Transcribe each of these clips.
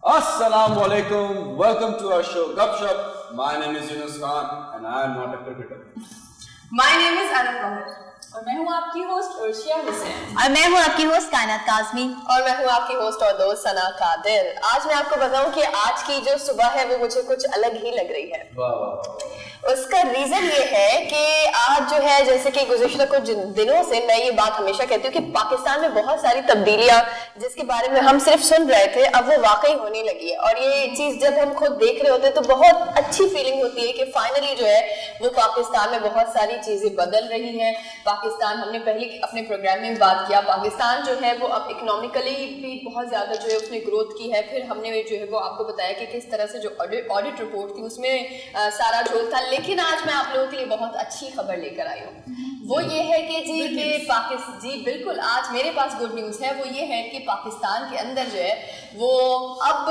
Assalamu alaikum. Welcome to our show Gupshup. My name is Yunus Khan and I am not a cricketer. My name is Anam Qamar. اور میں ہوں آپ کی host ارشیا حسین. اور میں ہوں آپ کی ہوسٹ کائنات کاظمی. اور میں ہوں آپ کی ہوسٹ اور دوست ثنا قادر. آج میں آپ کو بتاؤں کہ آج کی جو صبح ہے وہ مجھے کچھ الگ ہی لگ رہی ہے. اس کا ریزن یہ ہے کہ آج جو ہے جیسے کہ گزشتہ کچھ دنوں سے میں یہ بات ہمیشہ کہتی ہوں کہ پاکستان میں بہت ساری تبدیلیاں جس کے بارے میں ہم صرف سن رہے تھے اب وہ واقعی ہونے لگی ہے. اور یہ چیز جب ہم خود دیکھ رہے ہوتے ہیں تو بہت اچھی فیلنگ ہوتی ہے کہ فائنلی جو ہے وہ پاکستان میں بہت ساری چیزیں بدل رہی ہیں. پاکستان, ہم نے پہلے اپنے پروگرام میں بات کیا, پاکستان جو ہے وہ اب اکنامکلی بھی بہت زیادہ جو ہے اس نے گروتھ کی ہے. پھر ہم نے جو ہے وہ آپ کو بتایا کہ کس طرح سے جو آڈٹ رپورٹ تھی اس میں سارا جھول تھا. لیکن آج میں آپ لوگوں کے لیے بہت اچھی خبر لے کر آئی ہوں. وہ یہ ہے کہ جی بالکل آج میرے پاس گڈ نیوز ہے. وہ یہ ہے کہ پاکستان کے اندر جو ہے وہ اب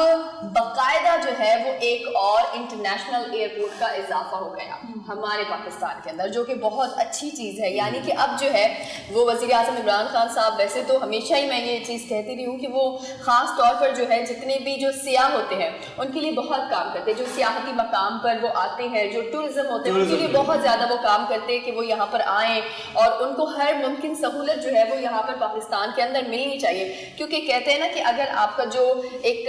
باقاعدہ جو ہے وہ ایک اور انٹرنیشنل ایئرپورٹ کا اضافہ ہو گیا ہمارے پاکستان کے اندر, جو کہ بہت اچھی چیز ہے. یعنی کہ اب جو ہے وہ وزیر اعظم عمران خان صاحب, ویسے تو ہمیشہ ہی میں یہ چیز کہتی رہی ہوں کہ وہ خاص طور پر جو ہے جتنے بھی جو سیاح ہوتے ہیں ان کے لیے بہت کام کرتے ہیں. جو سیاحتی مقام پر وہ آتے ہیں, جو ٹورزم ہوتے ہیں, ان کے لیے بہت زیادہ وہ کام کرتے ہیں کہ وہ یہاں پر آئیں اور ان کو ہر ممکن سہولت جو ہے وہ یہاں پر پاکستان کے اندر ملنی چاہیے. کیونکہ کہتے ہیں نا کہ اگر آپ کا جو ایک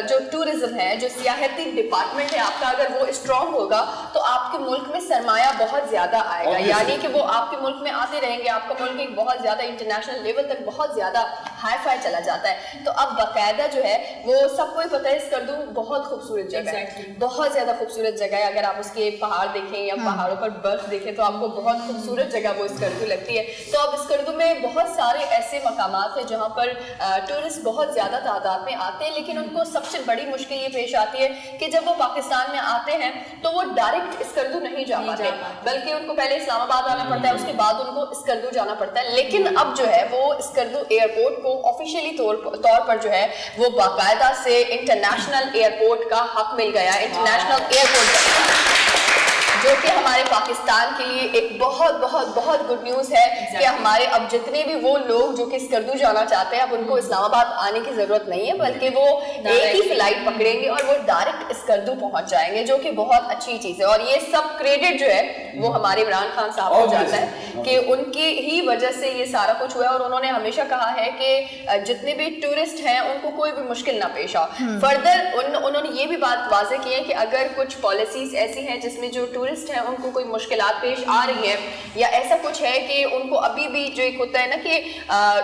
جو ٹورزم ہے, جو سیاحتی ڈپارٹمنٹ ہے آپ کا, اگر وہ اسٹرانگ ہوگا تو آپ کے ملک میں سرمایہ بہت زیادہ آئے گا. یعنی کہ وہ آپ کے ملک میں آتے رہیں گے, آپ کا ملک ایک بہت زیادہ انٹرنیشنل لیول تک بہت زیادہ ہائی فائی چلا جاتا ہے. تو اب باقاعدہ جو ہے وہ سب کو ہی پتہ ہے اسکردو بہت خوبصورت جگہ ہے, بہت زیادہ خوبصورت جگہ ہے. اگر آپ اس کے پہاڑ دیکھیں یا پہاڑوں پر برف دیکھیں تو آپ کو بہت خوبصورت جگہ وہ اسکردو لگتی ہے. تو اب اسکردو میں بہت سارے ایسے مقامات ہیں جہاں پر ٹورسٹ بہت زیادہ تعداد میں آتے ہیں, لیکن ان کو سب سے بڑی مشکل یہ پیش آتی ہے کہ جب وہ پاکستان میں آتے ہیں تو وہ ڈائریکٹ اسکردو نہیں جا پاتے, بلکہ ان کو پہلے اسلام آباد آنا پڑتا ہے, اس کے بعد ان کو اسکردو جانا پڑتا ہے. لیکن اب جو ہے وہ اسکردو ایئرپورٹ کو آفیشیلی طور پر جو ہے وہ باقاعدہ سے انٹرنیشنل ایئرپورٹ کا حق مل گیا, انٹرنیشنل ایئرپورٹ جو کہ ہمارے پاکستان کے لیے ایک بہت بہت بہت گڈ نیوز ہے کہ ہمارے اب جتنے بھی وہ لوگ جو کہ اسکردو جانا چاہتے ہیں اب ان کو اسلام آباد آنے کی ضرورت نہیں ہے, بلکہ وہ ایک ہی فلائٹ پکڑیں گے اور وہ ڈائریکٹ اسکردو پہنچ جائیں گے, جو کہ بہت اچھی چیز ہے. اور یہ سب کریڈٹ جو ہے وہ ہمارے عمران خان صاحب کو جاتا ہے کہ ان کی ہی وجہ سے یہ سارا کچھ ہوا ہے. اور انہوں نے ہمیشہ کہا ہے کہ جتنے بھی ٹورسٹ ہیں ان کو کوئی بھی مشکل نہ پیش آؤ. فردر انہوں نے یہ بھی بات واضح کی ہے کہ اگر کچھ پالیسیز ایسی ہیں جس میں جو ٹورسٹ ہیں ان کو کوئی مشکلات پیش آ رہی ہیں یا ایسا کچھ ہے کہ ان کو ابھی بھی جو ایک ہوتا ہے نا کہ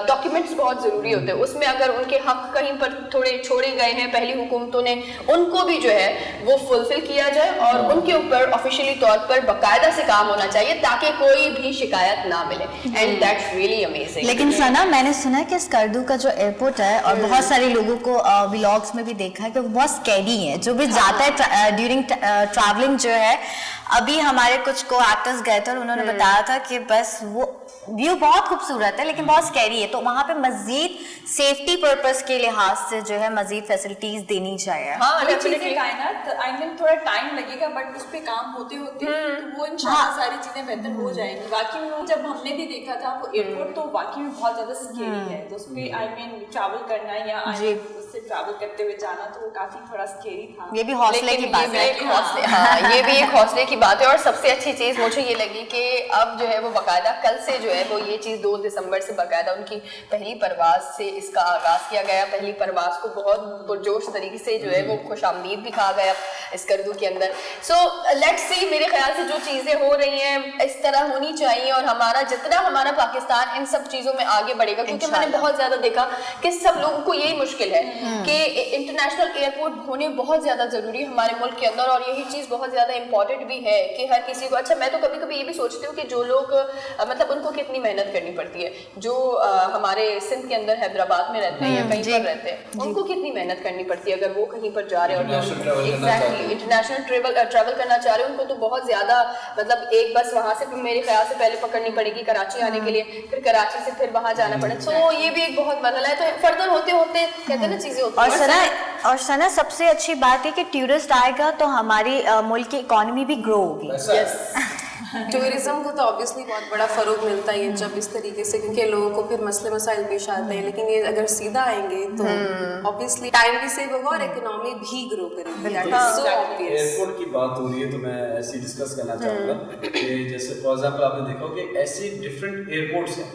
ڈاکیومنٹس بہت ضروری ہوتے ہیں, اس میں اگر ان کے حق کہیں پر تھوڑے چھوڑے گئے ہیں پہلی حکومتوں نے, ان کو بھی جو ہے وہ فلفل کیا جائے اور ان کے اوپر آفیشیلی طور پر باقاعدہ سے کام ہونا چاہیے تاکہ کوئی بھی شکایت نہ ملے. And that's really amazing. لیکن ثنا, میں نے سنا ہے کہ اسکردو کا جو ایئرپورٹ ہے اور بہت سارے لوگوں کو ولاگس میں بھی دیکھا ہے کہ وہ بہت اسکیری ہے. جو بھی جاتا ہے ڈیورنگ ٹریولنگ جو ہے, ابھی ہمارے کچھ کو ایکٹرز گئے تھے اور انہوں نے بتایا تھا کہ بس وہ ویو بہت خوبصورت ہے لیکن بہت اسکیری ہے, تو وہاں پہ مزید سیفٹی پرپز کے لحاظ سے جو ہے مزید فیسلٹیز دینی چاہیے. ہاں ڈیفینیٹلی کائنات آئی مین تھوڑا ٹائم لگے گا بٹ اس پہ کام ہوتے ہوتے وہ انشاءاللہ ساری چیزیں بہتر ہو جائیں گی. واقعی میں جب ہم نے بھی دیکھا تھا وہ ایئرپورٹ تو واقعی میں بہت زیادہ اسکیری ہے, تو اس پہ آئی مین ٹریول کرنا یا اس سے ٹریول کرتے ہوئے جانا تو وہ کافی تھوڑا اسکیری تھا. یہ بھی حوصلے کی بات ہے. ہاں یہ بھی ایک حوصلے کی بات ہے. اور سب سے اچھی چیز مجھے یہ لگی کہ اب جو ہے وہ باقاعدہ کل سے جو ہے وہ یہ چیز 2 دسمبر سے باقاعدہ ان کی پہلی پرواز سے اس کا آغاز کیا گیا. پہلی پرواز کو بہت پرجوش طریقے سے جو ہے وہ خوش آمدید بھی کہا گیا اسکردو کے اندر. سو لیٹس سی, میرے خیال سے جو چیزیں ہو رہی ہیں اس طرح ہونی چاہیے اور ہمارا جتنا ہمارا پاکستان ان سب چیزوں میں آگے بڑھے گا, کیونکہ میں نے بہت زیادہ دیکھا کہ سب لوگوں کو یہی مشکل ہے کہ انٹرنیشنل ایئرپورٹ ہونے بہت زیادہ ضروری ہے ہمارے ملک کے اندر, اور یہی چیز بہت زیادہ امپورٹنٹ بھی ہے کہ ہر کسی کو. اچھا میں تو کبھی کبھی یہ بھی سوچتی ہوں کہ جو لوگ مطلب ان کو کتنی محنت کرنی پڑتی ہے, جو ہمارے سندھ کے اندر حیدرآباد میں رہتے ہیں یا کہیں پر رہتے ہیں, ان کو کتنی محنت کرنی پڑتی ہے اگر وہ کہیں پر جا رہے ہیں اور ایگزیکٹلی انٹرنیشنل ٹریول کرنا چاہ رہے ہیں. ان کو تو بہت زیادہ مطلب ایک بس وہاں سے میرے خیال سے پہلے پکڑنی پڑے گی کراچی آنے کے لیے, پھر کراچی سے پھر وہاں جانا پڑے. سو یہ بھی ایک بہت مسئلہ ہے. تو فردر ہوتے ہوتے کہتے ہیں نا چیزیں ہوتی ہیں. اور ثنا سب سے اچھی بات ہے کہ ٹورسٹ آئے گا تو ہماری ملک کی اکانومی بھی گرو ہوگی. टूरिज्म को तो ऑब्वियसली बहुत बड़ा फ़रोग मिलता है जब इस तरीके से, क्योंकि लोगों को फिर मसले मसाइल पेश आते हैं, लेकिन ये अगर सीधा आएंगे तो ऑब्वियसली टाइम भी सेव होगा और इकोनॉमी भी ग्रो करेगी. So obvious. एयरपोर्ट की बात हो रही है तो मैं ऐसे डिस्कस करना चाहूँगा कि जैसे फॉर एग्जांपल आपने देखा कि ऐसे डिफरेंट एयरपोर्ट्स हैं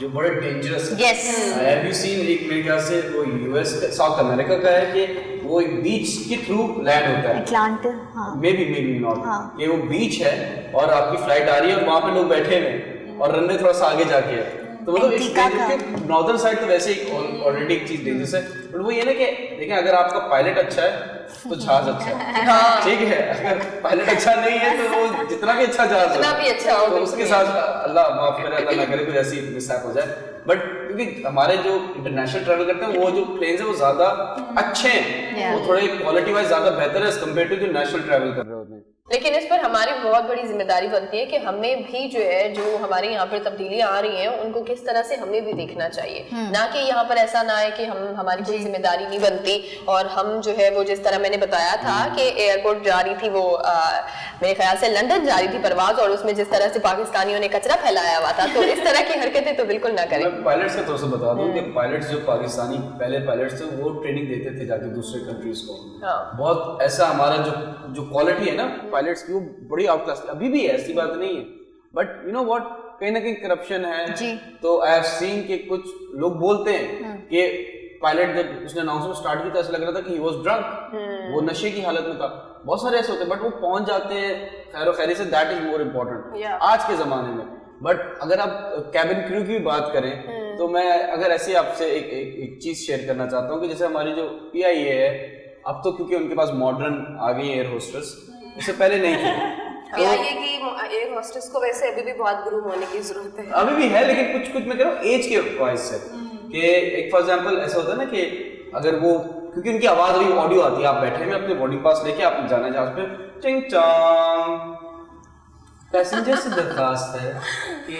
जो बड़े डेंजरस है. Yes. हैव यू सीन, एक मेरे ख्याल से वो यूएस साउथ अमेरिका का है कि वो एक बीच के थ्रू लैंड होता है. अटलांटा, हाँ. May be not. ये वो बीच है और आपकी फ्लाइट आ रही है और वहाँ पे लोग बैठे हुए हैं और रनवे थोड़ा सा आगे जाके है. तो मतलब नॉर्दर्न साइड तो वैसे ही ऑलरेडी एक चीज डेंजरस है, बट वो ये ना कि देखिए अगर आपका पायलट अच्छा है तो जहाज अच्छा है. ठीक है, अगर पायलट अच्छा नहीं है तो वो जितना भी अच्छा जहाज जितना भी अच्छा हो तो उसके साथ अल्लाह माफ करे, अल्लाह ना करे कोई ऐसी मिसहैप हो जाए. बट क्योंकि हमारे जो इंटरनेशनल ट्रैवल करते हैं वो जो प्लेन्स है वो ज्यादा अच्छे हैं, वो थोड़े क्वालिटी वाइज ज्यादा बेहतर है कंपेयर टू जो नेशनल ट्रैवल कर रहे होते हैं. लेकिन इस पर हमारी बहुत बड़ी जिम्मेदारी बनती है कि हमें भी जो है, जो हमारे यहाँ पर तब्दीलियां आ रही हैं उनको किस तरह से हमें भी देखना चाहिए. ना कि यहाँ पर ऐसा ना है कि हमारी कोई जिम्मेदारी नहीं बनती और हम जो है वो जिस तरह मैंने बताया था कि एयरपोर्ट जा रही थी, वो मेरे ख्याल से लंदन जा रही थी परवाज, और उसमें जिस तरह से पाकिस्तानियों ने कचरा फैलाया हुआ था, तो इस तरह की हरकतें तो बिल्कुल ना करें. मैं पायलट्स का थोड़ा सा बता दूं कि पायलट्स जो पाकिस्तानी पहले पायलट्स थे वो ट्रेनिंग देते थे जाके दूसरे कंट्रीज को. बहुत ऐसा हमारा जो क्वालिटी है ना पायलट्स की वो बड़ी आउट क्लास, अभी भी है, ऐसी बात नहीं है. बट यू नो व्हाट, कहीं ना कहीं करप्शन है. तो आई हैव सीन कि कुछ लोग बोलते हैं कि पायलट जब उसने अनाउंसमेंट स्टार्ट की तो ऐसा लग रहा था कि ही वाज ड्रंक, वो नशे की हालत में था. बहुत सारे ऐसे होते हैं बट वो पहुंच जाते हैं खैर खैरी से. दैट इज मोर इम्पोर्टेंट आज के जमाने में. बट अगर आप कैबिन क्रू की बात करें तो मैं अगर ऐसे आपसे एक चीज शेयर करना चाहता हूँ कि जैसे हमारी जो PIA है अब तो क्योंकि उनके पास मॉडर्न आ गई एयर होस्टेस, इससे पहले नहीं थी. PIA की एयर होस्टेस को वैसे अभी भी बहुत ग्रूम होने की जरूरत है. अभी भी है, लेकिन कुछ मैं कह रहा हूँ एज के वाइज से कि एक फॉर एग्जांपल ऐसा होता है ना कि अगर वो, क्योंकि उनकी आवाज अभी ऑडियो आती है, आप बैठे में अपने बोर्डिंग पास लेके आप जाना है जहाज पे, टिंग टॉन्ग, पैसेंजर से दरखास्त है कि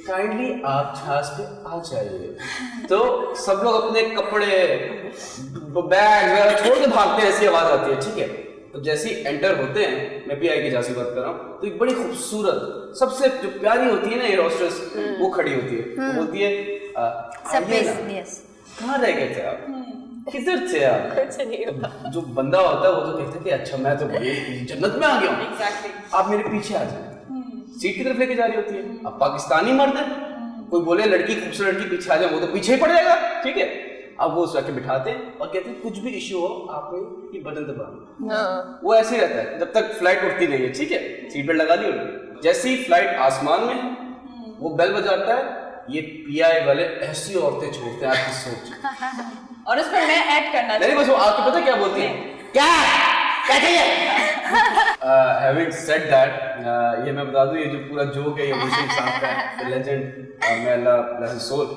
काइंडली आप जहाज पे आ जाइए. तो सब लोग अपने कपड़े बैग वगैरह छोड़ के भागते हैं, ऐसी आवाज आती है. ठीक है, तो जैसे ही एंटर होते हैं, मैं PI की जैसी बात कर रहा हूँ, तो एक बड़ी खूबसूरत सबसे जो प्यारी होती है ना एयर होस्टेस, वो खड़ी होती है. वो बोलती है कहाँ रह गए थे आप, किधर थे आप. कुछ नहीं होता. जो बंदा होता है वो तो कहता है कि अच्छा मैं तो जन्नत में आ गया हूँ, आप मेरे पीछे आ जाए. सीट की तरफ लेके जा रही होती है. अब पाकिस्तानी मर्द है, कोई बोले लड़की खूबसूरत लड़की पीछे आ जाए, वो तो पीछे ही पड़ जाएगा. ठीक है, अब वो जाके बिठाते हैं और कहते हैं कुछ भी इश्यू हो आपने ये बटन दबाना. वो ऐसे ही रहता है जब तक फ्लाइट उठती नहीं है. ठीक है, सीट बेल्ट लगा ली उन्होंने. जैसे ही फ्लाइट आसमान में वो बेल बजाता है, ये PI वाले ऐसी औरतें छोड़ते हैं, आपकी सोच. और उस पर मैं ऐड करना नहीं, बस वो आपको पता क्या बोलती है, क्या चाहिए. Having said that, ये मैं बता दूं, ये जो पूरा जोक है ये मुझे साहब का है, legend, may Allah bless his soul.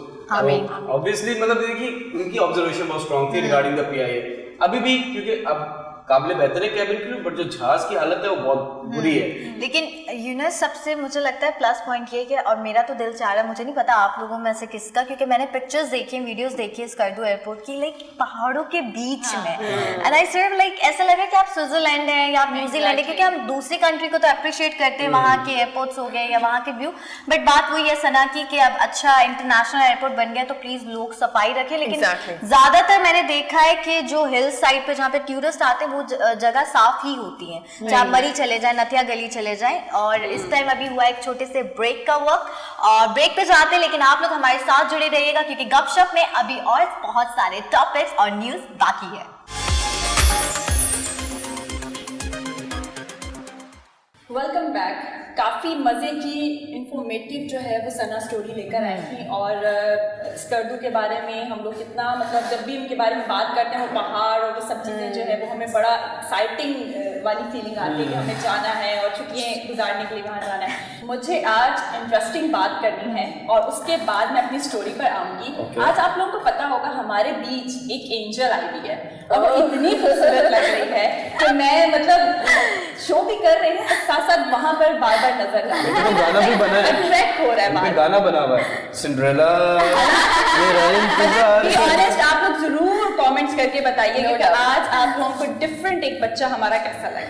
Obviously मतलब देखिए उनकी ऑब्जर्वेशन बहुत स्ट्रॉन्ग थी रिगार्डिंग द PIA. अभी भी क्योंकि अब काबिले बेहतर है कैबिन क्रू, बट जो जहाज की हालत है वो बहुत बुरी है. लेकिन सबसे मुझे लगता है प्लस पॉइंट ये कि, और मेरा तो दिल चाह रहा है, मुझे नहीं पता आप लोगों में से किसका, क्योंकि मैंने पिक्चर्स देखी, वीडियोस देखी है स्कर्दू एयरपोर्ट की, लाइक पहाड़ों के बीच में, एंड आई सिर्फ लाइक ऐसा लगा कि आप स्विट्जरलैंड है या आप न्यूजीलैंड है, क्योंकि हम दूसरी कंट्री को तो अप्रिशिएट करते हैं, वहाँ के एयरपोर्ट्स हो गए या वहाँ के व्यू, बट बात वही है सना की कि अब अच्छा इंटरनेशनल एयरपोर्ट बन गया तो प्लीज लोग सफाई रखें. लेकिन ज्यादातर मैंने देखा है कि जो हिल साइड पे जहाँ पे टूरिस्ट आते हैं वो जगह साफ ही होती है, चाहे आप मरी चले जाए, नथिया गली चले जाए. और इस टाइम अभी हुआ एक छोटे से ब्रेक का वक्त, और ब्रेक पे जाते हैं, लेकिन आप लोग हमारे साथ जुड़े रहिएगा क्योंकि गपशप में अभी और बहुत सारे टॉपिक्स और न्यूज बाकी है. Welcome back. काफ़ी मज़े की इंफॉर्मेटिव जो है वो सना स्टोरी लेकर आई थी, और स्कर्दू के बारे में हम लोग कितना, मतलब जब भी उनके बारे में बात करते हैं वो पहाड़ और वो सब चीज़ें जो है वो हमें बड़ा एक्साइटिंग वाली फीलिंग आती है कि हमें जाना है और छुट्टियाँ गुजारने के लिए वहाँ जाना है. मुझे आज इंटरेस्टिंग बात करनी है और उसके बाद मैं अपनी स्टोरी पर आऊँगी. आज आप लोगों को पता होगा हमारे बीच एक एंजल आई हुई है और वो इतनी खूबसूरत लग रही है कि मैं मतलब शो भी कर रही हूँ, साथ साथ वहाँ पर बार बार नजर आ रही है. गाना भी बना है, अट्रैक्ट हो रहा है, गाना बना हुआ है सिंड्रेला. आप लोग जरूर कमेंट्स करके के बताइएगा कि आज आप लोगों को डिफरेंट एक बच्चा हमारा कैसा लगा।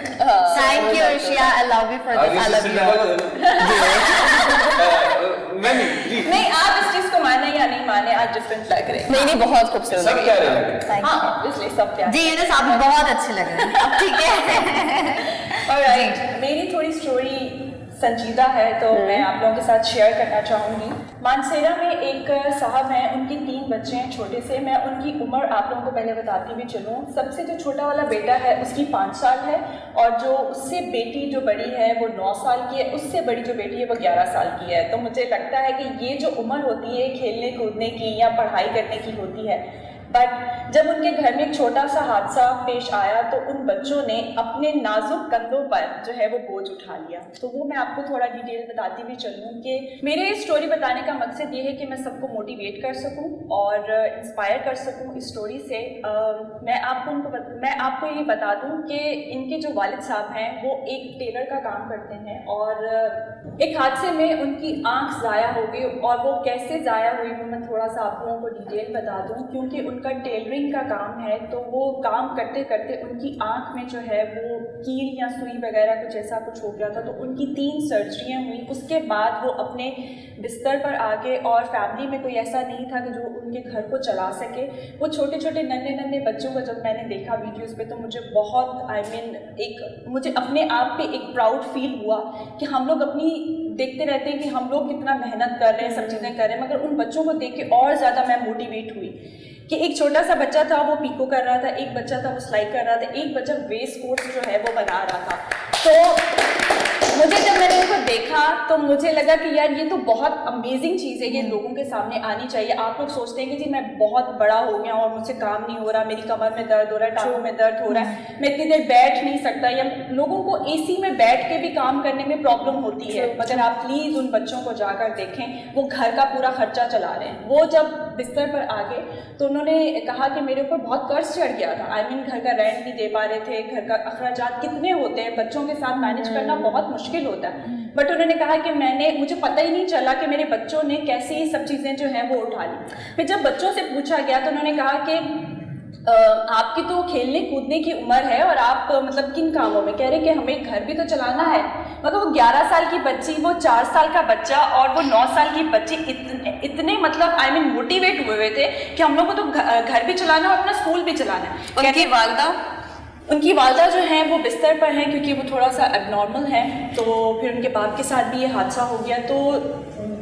Thank you Arshia, I love you for this, I love you. नहीं, आप इस चीज को माने या नहीं माने, आज डिफरेंट लग रहे हैं। नहीं बहुत खूबसूरत सब क्या रहे हाँ ऑब्वियसली सब प्यार। जी यूनुस आप बहुत अच्छे लग रहे हैं, अब ठीक है। ऑलराइट, मेरी थोड़ी स्टोरी संजीदा है तो मैं आप लोगों के साथ शेयर करना चाहूँगी। मानसेरा में एक साहब हैं, उनके 3 बच्चे हैं छोटे से। मैं उनकी उम्र आप लोगों को पहले बताती हुई चलूँ। सबसे जो छोटा वाला बेटा है उसकी 5 साल है, और जो उससे बेटी जो बड़ी है वो 9 साल की है, उससे बड़ी जो बेटी है वो 11 साल की है। तो मुझे लगता है कि ये जो उम्र होती है खेलने कूदने की या पढ़ाई करने की होती है, बट जब उनके घर में एक छोटा सा हादसा पेश आया तो उन बच्चों ने अपने नाजुक कंधों पर जो है वो बोझ उठा लिया। तो वो मैं आपको थोड़ा डिटेल बताती हुई चलूँ कि मेरे स्टोरी बताने का मकसद ये है कि मैं सबको मोटिवेट कर सकूँ और इंस्पायर कर सकूँ इस स्टोरी से। मैं आपको ये बता दूँ कि इनके जो वालिद साहब हैं वो एक टेलर का काम करते हैं, और एक हादसे में उनकी आँख ज़ाया हो गई, और वो कैसे ज़ाया हुई वो मैं थोड़ा सा आप लोगों को डिटेल बता दूँ। क्योंकि उनका टेलरिंग का काम है, तो वो काम करते करते उनकी आँख में जो है वो कील या सुई वगैरह कुछ ऐसा कुछ हो गया था, तो उनकी 3 सर्जरियाँ हुई। उसके बाद वो अपने बिस्तर पर आ गए, और फैमिली में कोई ऐसा नहीं था कि जो उनके घर को चला सके। वो छोटे छोटे नन्हे बच्चों को जब मैंने देखा वीडियोस पे तो मुझे बहुत मुझे अपने आप पे एक प्राउड फील हुआ कि हम लोग अपनी देखते रहते हैं कि हम लोग कितना मेहनत कर रहे हैं, सब चीज़ें कर रहे हैं, मगर उन बच्चों को देख के और ज़्यादा मैं मोटिवेट हुई कि एक छोटा सा बच्चा था वो पीको कर रहा था, एक बच्चा था वो सिलाई कर रहा था, एक बच्चा वेस्ट कोट जो है वो बना रहा था। तो मुझे जब मैंने इनको देखा तो मुझे लगा कि यार ये तो बहुत अमेजिंग चीज़ है, ये लोगों के सामने आनी चाहिए। आप लोग सोचते हैं कि जी मैं बहुत बड़ा हो गया और मुझसे काम नहीं हो रहा, मेरी कमर में दर्द हो रहा है, टांगों में दर्द हो रहा है, मैं इतनी देर बैठ नहीं सकता, या लोगों को एसी में बैठ के भी काम करने में प्रॉब्लम होती है। मगर आप प्लीज़ उन बच्चों को जाकर देखें, वो घर का पूरा खर्चा चला रहे हैं। वो जब बिस्तर पर आ गए तो उन्होंने कहा कि मेरे ऊपर बहुत कर्ज चढ़ गया था। घर का रेंट नहीं दे पा रहे थे, घर का अखराजात कितने होते हैं, बच्चों के साथ मैनेज करना बहुत मुश्किल होता है। बट उन्होंने कहा कि मुझे पता ही नहीं चला कि मेरे बच्चों ने कैसे ये सब चीज़ें जो हैं वो उठा ली। फिर जब बच्चों से पूछा गया तो उन्होंने कहा कि आपकी तो खेलने कूदने की उम्र है और आप मतलब किन कामों में, कह रहे कि हमें घर भी तो चलाना है। मगर वो 11 साल की बच्ची, वो 4 साल का बच्चा और वो 9 साल की बच्ची इतने मतलब मोटिवेट हुए थे कि हम लोग को तो घर भी चलाना है और अपना स्कूल भी चलाना है। उनकी वालदा जो हैं वो बिस्तर पर हैं क्योंकि वो थोड़ा सा एबनॉर्मल है। तो फिर उनके बाप के साथ भी ये हादसा हो गया। तो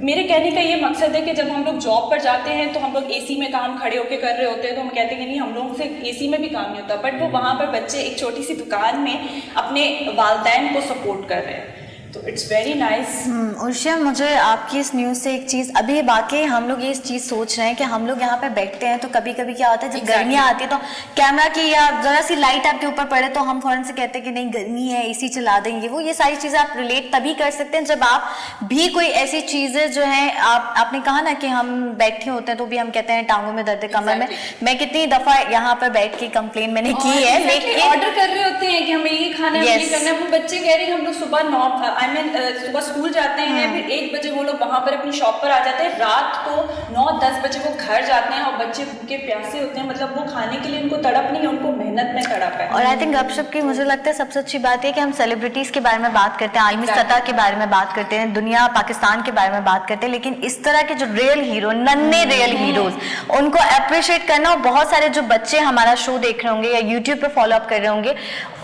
मेरे कहने का ये मकसद है कि जब हम लोग जॉब पर जाते हैं तो हम लोग एसी में काम खड़े होकर कर रहे होते हैं, तो हम कहते हैं कि नहीं हम लोगों से एसी में भी काम नहीं होता, बट वो वहाँ पर बच्चे एक छोटी सी दुकान में अपने वालिदैन को सपोर्ट कर रहे हैं। तो इट्स वेरी नाइस। उर्शिया, मुझे आपकी इस न्यूज़ से एक चीज़, अभी वाकई हम लोग ये इस चीज़ सोच रहे हैं कि हम लोग यहाँ पे बैठते हैं तो कभी कभी क्या होता है जब गर्मियाँ आती है तो कैमरा की या ज़रा सी लाइट आपके ऊपर पड़े तो हम फ़ौरन से कहते हैं कि नहीं गर्मी है, एसी चला देंगे। वो ये सारी चीज़ें आप रिलेट तभी कर सकते हैं जब आप भी कोई ऐसी चीज़ें जो हैं, आपने कहा ना कि हम बैठे होते हैं तो भी हम कहते हैं टांगों में दर्द है, कमर में। मैं कितनी दफ़ा यहाँ पर बैठ के कंप्लेन मैंने की है, लेकिन ऑर्डर कर रहे होते हैं कि हमें ये खाना है, ये करना है। वो बच्चे कह रहे हैं हम लोग सुबह स्कूल जाते हैं, फिर 1 बजे वो लोग वहाँ पर अपनी शॉप पर आ जाते हैं, रात को 9-10 बजे वो घर जाते हैं और बच्चे भूखे प्यासे होते हैं। मतलब वो खाने के लिए उनको तड़प नहीं है, उनको मेहनत में तड़प है। और आई थिंक गपशप की मुझे लगता है सबसे अच्छी बात है कि हम सेलिब्रिटीज़ के बारे में बात करते हैं, आलमी सतह के बारे में बात करते हैं, दुनिया पाकिस्तान के बारे में बात करते हैं, लेकिन इस तरह के जो रियल हीरो, नन्हे रियल हीरोज, उनको अप्रिशिएट करना। और बहुत सारे जो बच्चे हमारा शो देख रहे होंगे या यूट्यूब पर फॉलो अप कर रहे होंगे,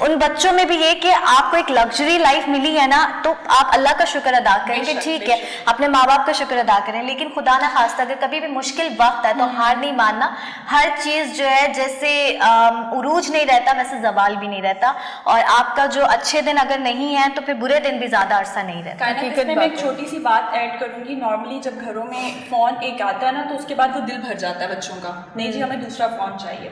उन बच्चों में भी ये कि आपको एक लग्जरी लाइफ मिली है ना, तो आप अल्लाह का शुक्र अदा करेंगे, ठीक है, अपने माँ बाप का शुक्र अदा करें, लेकिन खुदा ना खास्ता अगर कभी भी मुश्किल वक्त है तो हार नहीं मानना। हर चीज़ जो है जैसे उरूज नहीं रहता वैसे जवाल भी नहीं रहता, और आपका जो अच्छे दिन अगर नहीं है तो फिर बुरे दिन भी ज़्यादा अरसा नहीं रहता। इसमें मैं एक छोटी सी बात ऐड करूंगी। नॉर्मली जब घरों में फ़ोन एक आता है ना तो उसके बाद वो दिल भर जाता है बच्चों का, नहीं जी हमें दूसरा फ़ोन चाहिए।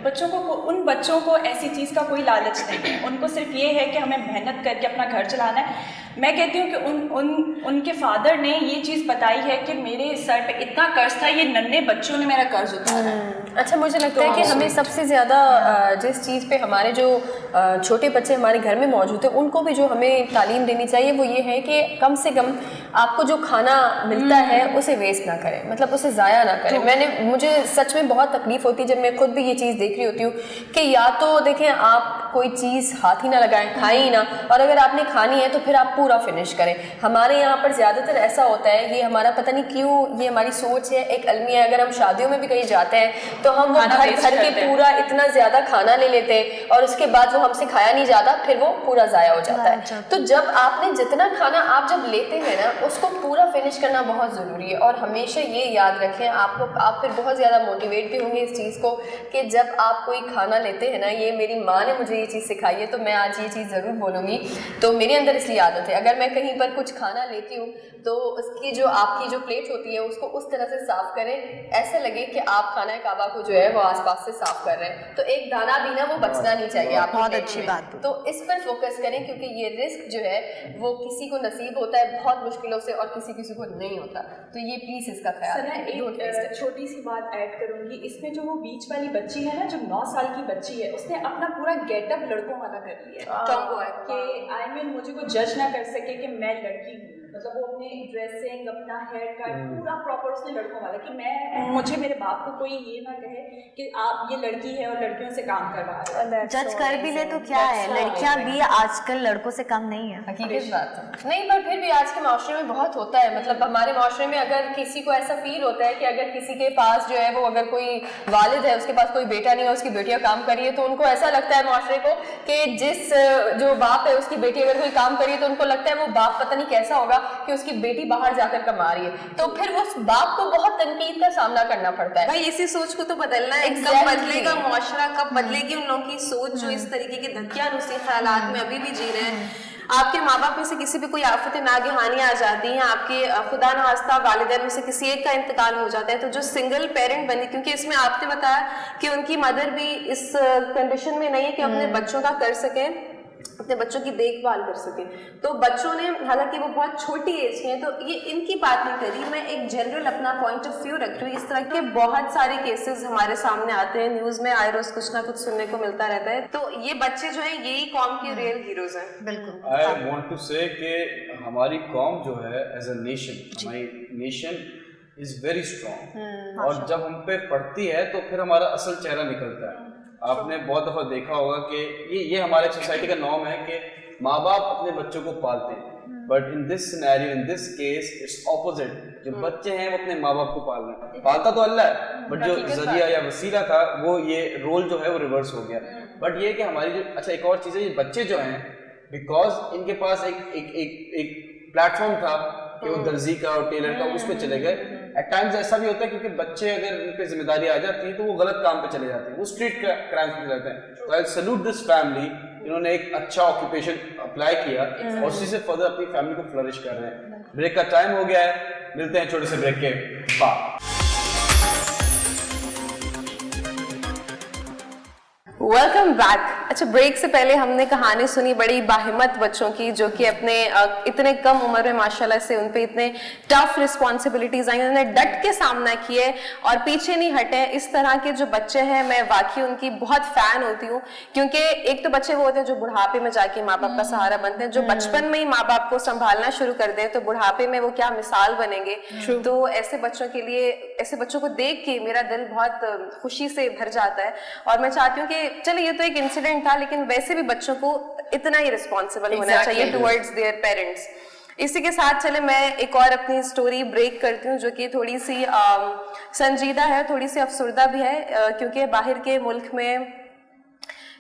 उन बच्चों को ऐसी चीज़ का कोई लालच नहीं है, उनको सिर्फ ये है कि हमें मेहनत करके अपना घर चलाना है। मैं कहती हूँ कि उनके फादर ने ये चीज़ बताई है कि मेरे सर पे इतना कर्ज था, ये नन्हे बच्चों ने मेरा कर्ज उतारा। अच्छा, मुझे लगता है कि हमें सबसे ज़्यादा जिस चीज़ पे हमारे जो छोटे बच्चे हमारे घर में मौजूद हैं उनको भी जो हमें तालीम देनी चाहिए वो ये है कि कम से कम आपको जो खाना मिलता है उसे वेस्ट ना करें, मतलब उसे ज़ाया ना करें। मुझे सच में बहुत तकलीफ़ होती है जब मैं खुद भी ये चीज़ देख रही होती हूँ कि या तो देखें आप कोई चीज़ हाथ ही ना लगाएं, खाएं ही ना, और अगर आपने खानी है तो फिर आप पूरा फिनिश करें। हमारे यहाँ पर ज़्यादातर ऐसा होता है, ये हमारा पता नहीं क्यों, ये हमारी सोच है, एक अलमिया है। अगर हम शादियों में भी कहीं जाते हैं तो हम घर के पूरा इतना ज़्यादा खाना ले लेते हैं और उसके बाद वो हमसे खाया नहीं जाता, फिर वो पूरा ज़ाया हो जाता है। तो जब आपने जितना खाना आप जब लेते हैं ना उसको पूरा फिनिश करना बहुत ज़रूरी है। और हमेशा ये याद रखें, आप फिर बहुत ज़्यादा मोटिवेट भी होंगे इस चीज़ को कि जब आप कोई खाना लेते हैं ना, ये मेरी माँ ने मुझे ये चीज़ सिखाई है तो मैं आज ये चीज़ ज़रूर बोलूँगी। तो मेरे अंदर इसलिए आदत है, अगर मैं कहीं पर कुछ खाना लेती हूँ तो उसकी जो आपकी जो प्लेट होती है उसको उस तरह से साफ़ करें ऐसे लगे कि आप खाना काबा को जो है वो आसपास से साफ़ कर रहे हैं। तो एक दाना भी ना वो बचना नहीं चाहिए। आप बहुत अच्छी बात है। तो इस पर फोकस करें क्योंकि ये रिस्क जो है वो किसी को नसीब होता है बहुत मुश्किलों से और किसी को नहीं होता। तो ये प्लीज़ इसका ख्याल रखें। एक छोटी सी बात ऐड करूँगी इसमें, जो वो बीच वाली बच्ची है ना, जो 9 साल की बच्ची है, उसने अपना पूरा गेटअप लड़कों वाला कर लिया कि आई मीन मुझे को जज ना कर सके कि मैं लड़की हूँ। मतलब वो अपने ड्रेसिंग, अपना हेयर कट पूरा प्रॉपर उसने लड़कों वाला कि मुझे मेरे बाप को कोई ये ना कहे कि आप ये लड़की है और लड़कियों से काम करवा रहे हैं। जज कर भी ले तो क्या है, लड़कियां भी आजकल लड़कों से कम नहीं है। हकीकत बात है। नहीं, पर फिर भी आज के माशरे में बहुत होता है। मतलब हमारे माशरे में अगर किसी को ऐसा फील होता है कि अगर किसी के पास जो है वो अगर कोई वालिद है, उसके पास कोई बेटा नहीं है, उसकी बेटियां काम कर रही है, तो उनको ऐसा लगता है माशरे को कि जिस जो बाप है उसकी बेटी अगर कोई काम कर रही है तो उनको लगता है वो बाप पता नहीं कैसा होगा कि उसकी बेटी बाहर जाकर कमा रही है। तो फिर वो बाप को बहुत तनकीद का सामना करना पड़ता है। भाई इसी सोच को तो बदलना है। कब बदलेगा मुआशरा, कब बदलेगी उन लोगों की सोच जो इस तरीके के धक्कियानुसी ख्यालात में अभी भी जी रहे हैं। आपके माँ बाप में से किसी भी कोई आफतें नागहानी आ जाती हैं, आपके खुदा न खास्ता वालिदैन में से किसी एक का इंतकाल हो जाता है, तो जो सिंगल पेरेंट बनी, क्योंकि इसमें आपने बताया कि उनकी मदर भी इस कंडीशन में नहीं है कि अपने बच्चों का कर सके, अपने बच्चों की देखभाल कर सके। तो बच्चों ने, हालांकि वो बहुत छोटी एज के हैं, तो ये इनकी बात नहीं करी, मैं एक जनरल अपना पॉइंट ऑफ व्यू रख रही हूँ। इस तरह के बहुत सारे केसेस हमारे सामने आते हैं, न्यूज में आए रोज कुछ ना कुछ सुनने को मिलता रहता है। तो ये बच्चे जो हैं यही कौम के रियल हीरोज हैं। बिल्कुल। आई वांट टू से कि हमारी कौम जो है एज अ नेशन, हमारी नेशन इज वेरी स्ट्रॉन्ग, और जब हम पे पड़ती है तो फिर हमारा असल चेहरा निकलता है। आपने बहुत दफा देखा होगा कि ये हमारे सोसाइटी का नॉर्म है कि माँ बाप अपने बच्चों को पालते हैं, but in this scenario, in this case it's opposite. जो बच्चे हैं वो अपने माँ बाप को पाल रहे हैं। पालता तो अल्लाह है, बट जो जरिया या वसीला था वो ये रोल जो है वो रिवर्स हो गया। बट ये कि हमारी जो, अच्छा एक और चीज़ है, ये बच्चे जो हैं बिकॉज इनके पास एक प्लेटफॉर्म था कि वो दर्जी का और टेलर का उस पर चले गए। एट टाइम्स ऐसा भी होता है क्योंकि बच्चे अगर उन पे जिम्मेदारी आ जाती है तो वो गलत काम पे चले जाते हैं, वो स्ट्रीट क्राइम्स पे जाते हैं। तो आई सैल्यूट दिस फैमिली, इन्होंने एक अच्छा ऑक्यूपेशन अप्लाई किया और उसी से फर्दर अपनी फैमिली को फ्लरिश कर रहे हैं। ब्रेक का टाइम हो गया है, मिलते हैं छोटे से ब्रेक के बाद। Welcome back. अच्छा, ब्रेक से पहले हमने कहानी सुनी बड़ी बाहिम्मत बच्चों की जो कि अपने इतने कम उम्र में माशाल्लाह से उन पे इतने टफ रिस्पॉन्सिबिलिटीज आई, उन्होंने डट के सामना किए और पीछे नहीं हटे। इस तरह के जो बच्चे हैं मैं वाकई उनकी बहुत फैन होती हूँ, क्योंकि एक तो बच्चे वो होते हैं जो बुढ़ापे में जाके माँ बाप का सहारा बनते हैं, जो बचपन में ही माँ बाप को संभालना शुरू कर दे तो बुढ़ापे में वो क्या मिसाल बनेंगे। तो ऐसे बच्चों के लिए, ऐसे बच्चों को देख के मेरा दिल बहुत खुशी से भर जाता है और मैं चाहती हूँ कि चलो ये तो एक इंसिडेंट था, लेकिन वैसे भी बच्चों को इतना ही रिस्पॉन्सिबल होना चाहिए टुवर्ड्स देयर पेरेंट्स। इसी के साथ चले मैं एक और अपनी स्टोरी ब्रेक करती हूँ जो कि थोड़ी सी संजीदा है, थोड़ी सी अफसरदा भी है, क्योंकि बाहर के मुल्क में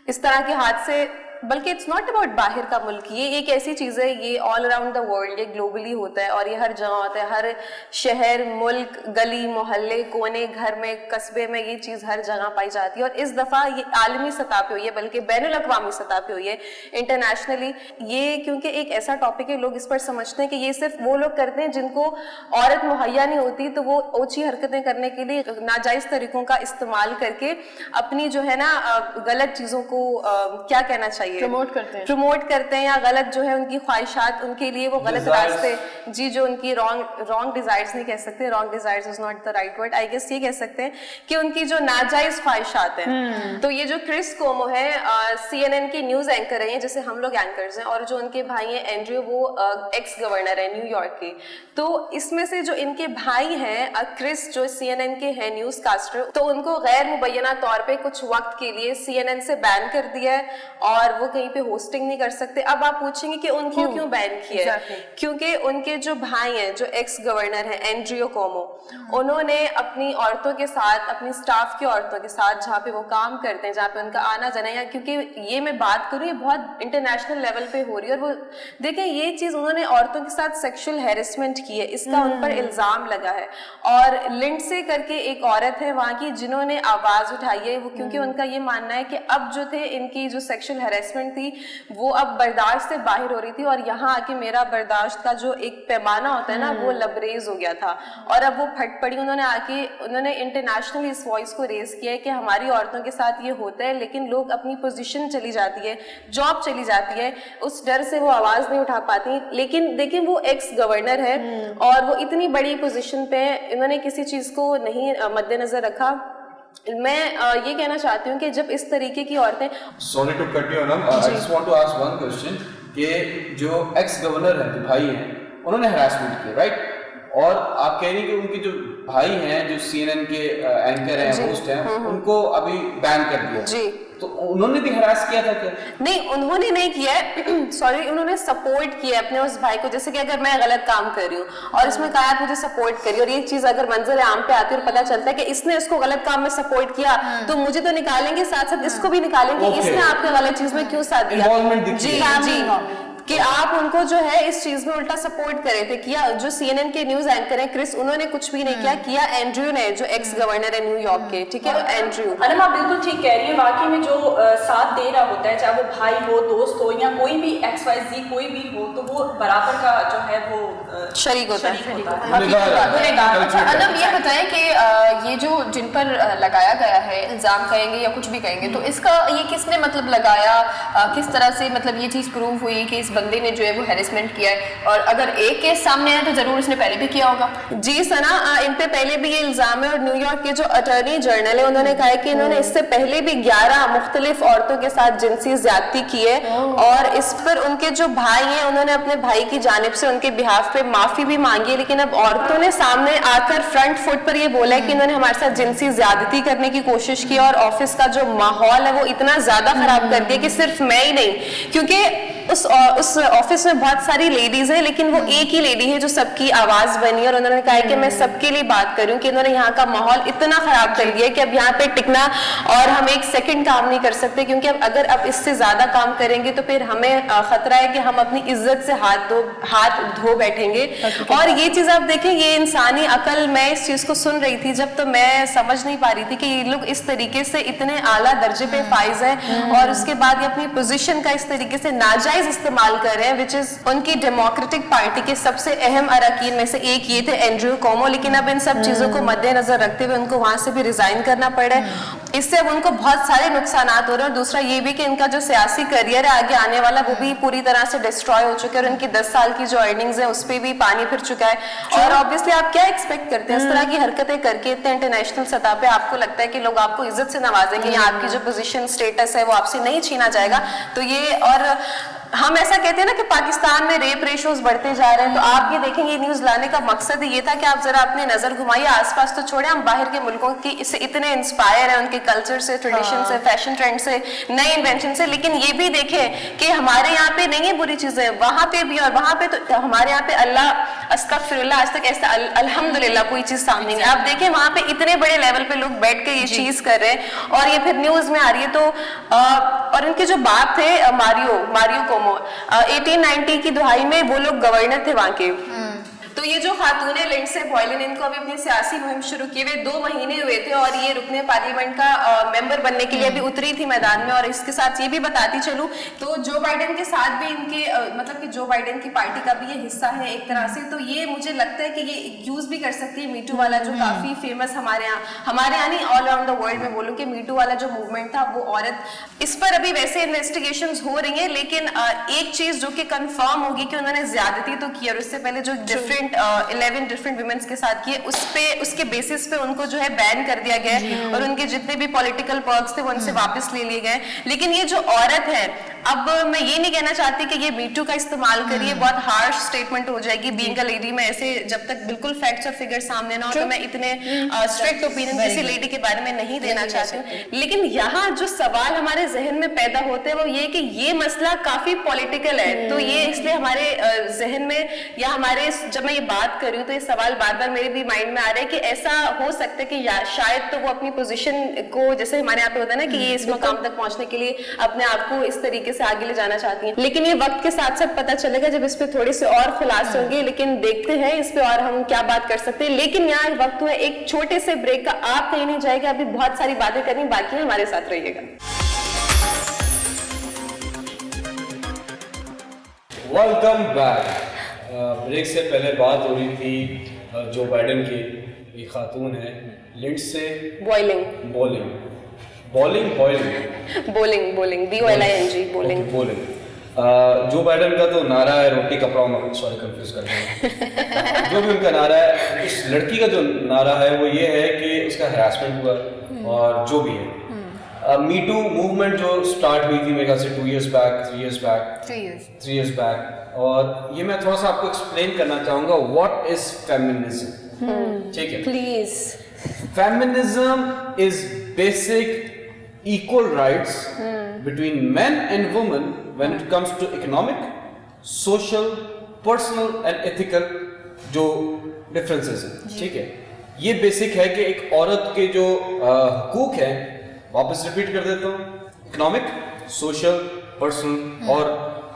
इस तरह के हादसे, बल्कि इट्स नॉट अबाउट बाहर का मुल्क, ये एक ऐसी चीज़ है, ये ऑल अराउंड द वर्ल्ड, ये ग्लोबली होता है और ये हर जगह होता है, हर शहर, मुल्क, गली मोहल्ले, कोने, घर में, कस्बे में ये चीज़ हर जगह पाई जाती है। और इस दफ़ा ये आलमी सतह पे हुई है, बल्कि बैनुल अक़वामी सतह पे हुई है, इंटरनेशनली। ये क्योंकि एक ऐसा टॉपिक है, लोग इस पर समझते हैं कि ये सिर्फ वो लोग करते हैं जिनको औरत मुहैया नहीं होती, तो वो ओछी हरकतें करने के लिए नाजायज़ तरीक़ों का इस्तेमाल करके अपनी जो है ना गलत चीज़ों को क्या कहना चाहिए, चाहिए, प्रमोट करते हैं या गलत जो है उनकी ख्वाहिशात, उनके लिए वो गलत रास्ते, जी जो उनकी रॉन्ग डिजायर्स नहीं कह सकते, wrong desires is not the right word, I guess ये कह सकते हैं कि उनकी जो नाजायज ख्वाहिशात हैं। तो ये जो क्रिस कोमो है CNN की न्यूज एंकर है, जैसे हम लोग एंकर्स हैं, और जो उनके भाई हैं एंड्रयू वो एक्स गवर्नर है न्यूयॉर्क के। तो इसमें से जो इनके भाई हैं क्रिस जो CNN के हैं न्यूज कास्टर, तो उनको गैर मुबैना तौर पे कुछ वक्त के लिए CNN से बैन कर दिया है और वो कहीं पे होस्टिंग नहीं कर सकते। अब आप पूछेंगे कि उनको क्यों बैन किया है? क्योंकि उनके जो भाई हैं जो एक्स गवर्नर हैं एंड्रयू कोमो, उन्होंने अपनी औरतों के साथ, अपनी स्टाफ की औरतों के साथ जहाँ पे वो काम करते हैं, जहाँ पे उनका आना जाना, या क्योंकि ये मैं बात करूँ ये बहुत इंटरनेशनल लेवल पे हो रही है, और वो देखें ये चीज उन्होंने औरतों के साथ सेक्सुअल हैरेसमेंट की है, इसका उन पर इल्जाम लगा है। और लिंडसे करके एक औरत है वहाँ की जिन्होंने आवाज उठाई है, वो क्योंकि उनका ये मानना है कि अब जो थे इनकी जो सेक्सुअल हैरेसमेंट थी वो अब बर्दाश्त से बाहर हो रही थी, और यहाँ आके मेरा बर्दाश्त का जो एक पैमाना होता है ना वो लबरेज हो गया था, और अब वो फट पड़ी। उन्होंने इंटरनेशनली इस वॉइस को रेज किया है कि हमारी औरतों के साथ ये होता है, लेकिन लोग अपनी पोजीशन चली जाती है, जॉब चली जाती है, उस डर से वो आवाज नहीं उठा पाती। लेकिन देखिए वो एक्स गवर्नर है और वो इतनी बड़ी पोजीशन पे है, इन्होंने किसी चीज को नहीं मद्देनजर रखा। मैं ये कहना चाहती हूँ कि जब इस तरीके की औरतें, sorry to cut you on, I just want to ask one question कि जो एक्स गवर्नर हैं, जो भाई हैं, उन्होंने हरासमेंट किया, राइट? और आप कह रही हैं कि उनके जो भाई हैं जो CNN के एंकर हैं, होस्ट हैं, उनको अभी बैन कर दिया जी। तो उन्होंने भी हरास किया था क्या? नहीं, उन्होंने नहीं किया है, सॉरी, उन्होंने सपोर्ट किया अपने उस भाई को। जैसे कि अगर मैं गलत काम कर रही हूँ और इसमें कहा मुझे सपोर्ट करिए, और ये चीज अगर मंजर आम पे आती है और पता चलता है कि इसने इसको गलत काम में सपोर्ट किया, तो मुझे तो निकालेंगे, साथ साथ इसको भी निकालेंगे, इसने आपके गलत चीज में क्यों साथ दिया। जी, कि आप उनको जो है इस चीज में उल्टा सपोर्ट करे थे। किया जो CNN के न्यूज एंकर हैं क्रिस, उन्होंने कुछ भी नहीं किया एंड्रयू ने, जो एक्स गवर्नर है न्यूयॉर्क के, ठीक है एंड्रयू। अनम आप बिल्कुल ठीक कह रही है, वाकई में जो साथ दे रहा होता है, चाहे वो भाई हो, दोस्त हो, या कोई भी XYZ कोई भी हो, तो वो बराबर का जो है वो शरीक होता है। अच्छा अनम ये बताएं कि ये जो जिन पर लगाया गया है इल्जाम कहेंगे या कुछ भी कहेंगे, तो इसका ये किसने मतलब लगाया, किस तरह से मतलब ये चीज प्रूव हुई कि इस बंदे ने जो है वो हैरेसमेंट किया है? और अगर एक केस सामने आया तो जरूर इसने पहले भी किया होगा। जी सना, इन पे पहले भी ये इल्जाम है, और न्यूयॉर्क के जो अटॉर्नी जनरल है उन्होंने कहा है कि इन्होंने इससे पहले भी 11 मुख्तलिफ औरतों के साथ जिनसी ज्यादती की है, और इस पर उनके जो भाई हैं उन्होंने अपने भाई की जानिब से उनके बिहाफ पे माफी भी मांगी है। लेकिन अब औरतों ने सामने आकर फ्रंट फुट पर ये बोला है कि इन्होंने हमारे साथ जिनसी ज्यादती करने की कोशिश की, और ऑफिस का जो माहौल है वो इतना ज्यादा खराब कर दिया कि सिर्फ मैं ही नहीं, क्योंकि उस ऑफिस में बहुत सारी लेडीज हैं, लेकिन वो एक ही लेडी है जो सबकी आवाज बनी, और उन्होंने कहा कि मैं सबके लिए बात कर रही हूँ कि इन्होंने यहाँ का माहौल इतना खराब कर दिया कि अब यहाँ पे टिकना और हम एक सेकंड काम नहीं कर सकते, क्योंकि अगर अब इससे ज्यादा काम करेंगे तो फिर हमें खतरा है कि हम अपनी इज्जत से हाथ धो बैठेंगे। और ये चीज आप देखें, ये इंसानी अकल, मैं इस चीज को सुन रही थी जब, तो मैं समझ नहीं पा रही थी कि ये लोग इस तरीके से इतने आला दर्जे पे फाइज है, और उसके बाद ये अपनी पोजीशन का इस तरीके से नाजायज इस्तेमाल कर रहे हैं, विच इज उनकी डेमोक्रेटिक पार्टी के सबसे अहम अरकान में से एक ये थे एंड्रयू कोमो। लेकिन अब इन सब चीजों को मद्देनजर रखते हुए उनको वहां से भी रिजाइन करना पड़ा है। इससे अब उनको बहुत सारे नुकसान हो रहे हैं, और दूसरा ये भी कि इनका जो सियासी करियर है आगे आने वाला वो भी पूरी तरह से डिस्ट्रॉय हो चुका है, और इनकी 10 साल की जो अर्निंग्स है उस पर भी पानी फिर चुका है। और ऑब्वियसली आप क्या एक्सपेक्ट करते हैं इस तरह की हरकतें करके इतने इंटरनेशनल सतह पे? आपको लगता है कि लोग आपको इज्जत से नवाजेंगे या आपकी जो पोजीशन स्टेटस है वो आपसे नहीं छीना जाएगा? तो ये, और हम ऐसा कहते हैं ना कि पाकिस्तान में रेप रेशोज बढ़ते जा रहे हैं, तो आप ये देखेंगे ये न्यूज लाने का मकसद ये था कि आप जरा अपनी नजर घुमाइए आसपास, तो छोड़े हम बाहर के मुल्कों की इससे इतने इंस्पायर हैं, उनके कल्चर से, ट्रेडिशन से, फैशन ट्रेंड से, नए इन्वेंशन से, लेकिन ये भी देखें कि हमारे यहाँ पे नहीं है बुरी चीजें, वहां पे भी, और वहां पे तो हमारे यहाँ पे अल्लाह अस्तगफिरुल्लाह आज तक ऐसा अल्हम्दुलिल्लाह कोई चीज सामने नहीं। आप देखें वहां पे इतने बड़े लेवल पे लोग बैठ के ये चीज कर रहे हैं, और ये फिर न्यूज में आ रही है। तो और इनके जो बाप थे मारियो कोमो, 1890 की दुहाई में वो लोग गवर्नर थे वहां के। तो ये जो खातून है लिंडसे बॉयलन, इनको अभी अपनी सियासी मुहिम शुरू किए हुए 2 महीने हुए थे और ये रुकने पार्लियामेंट का मेंबर बनने के लिए अभी उतरी थी मैदान में। और इसके साथ ये भी बताती चलूं तो जो बाइडेन के साथ भी इनके मतलब कि जो बाइडेन की पार्टी का भी ये हिस्सा है एक तरह से, तो ये मुझे लगता है कि ये यूज भी कर सकती है मीटू वाला जो काफी फेमस हमारे यहाँ नहीं ऑल अराउंड द वर्ल्ड में बोलूं कि मीटू वाला जो मूवमेंट था वो औरत, इस पर अभी वैसे इन्वेस्टिगेशंस हो रही हैं, लेकिन एक चीज जो कि कंफर्म होगी कि उन्होंने ज्यादती तो की और उससे पहले जो 11 डिफरेंट वुमेन्स के साथ किए उसके बेसिस पे उनको जो है बैन कर दिया गया है और उनके जितने भी पॉलिटिकल पर्क्स थे वो उनसे वापस ले लिए गए। लेकिन ये जो औरत है, अब मैं ये नहीं कहना चाहती कि ये मीटू का इस्तेमाल करिए, बहुत हार्श स्टेटमेंट हो जाएगी बीइंग अ लेडी में, ऐसे जब तक बिल्कुल फैक्ट्स और फिगर सामने ना हो तो मैं इतने स्ट्रिक्ट ओपिनियन किसी लेडी के बारे में नहीं देना चाहती हूँ। लेकिन यहाँ जो सवाल हमारे जहन में पैदा होते हैं वो ये कि ये मसला काफी पॉलिटिकल है, तो ये इसलिए हमारे जहन में या हमारे जब मैं ये बात कर रही हूँ तो ये सवाल बार बार मेरे भी माइंड में आ रहा है कि ऐसा हो सकता है कि शायद तो वो अपनी पोजीशन को, जैसे हमारे यहाँ पे होता है ना कि ये इस मकाम तक पहुंचने के लिए अपने आप को इस तरीके से आगे ले जाना चाहती हैं, लेकिन ये वक्त के साथ साथ पता चलेगा जब इस पे थोड़े से और खुलासे होंगे। लेकिन देखते हैं इस पे और हम क्या बात कर सकते हैं। लेकिन यहाँ वक्त हुआ एक छोटे से ब्रेक का, आप कहीं नहीं जाएगा, अभी बहुत सारी बातें करनी बाकी है, हमारे साथ रहिएगा। Welcome back. ब्रेक से पहले बात हो रही थी जो बाइडेन की एक खातून है लिंडसे बॉयलिंग जो बाइडेन का तो नारा है रोटी कपड़ा, सॉरी कंफ्यूज कर रहा जो भी उनका नारा है, इस लड़की का जो नारा है वो ये है कि उसका हरासमेंट हुआ और जो भी है मी टू मूवमेंट जो स्टार्ट हुई थी मेरे ख्याल से 3 years बैक, और ये मैं थोड़ा सा आपको एक्सप्लेन करना चाहूंगा व्हाट इज फेमिनिज्म। ठीक है, please. Feminism is basic equal rights between men and women when it comes to economic, social, personal and ethical जो differences हैं। ठीक है, ये बेसिक है कि एक औरत के जो हुकूक हैं, वापस रिपीट कर देता हूँ, इकोनॉमिक, सोशल, पर्सनल और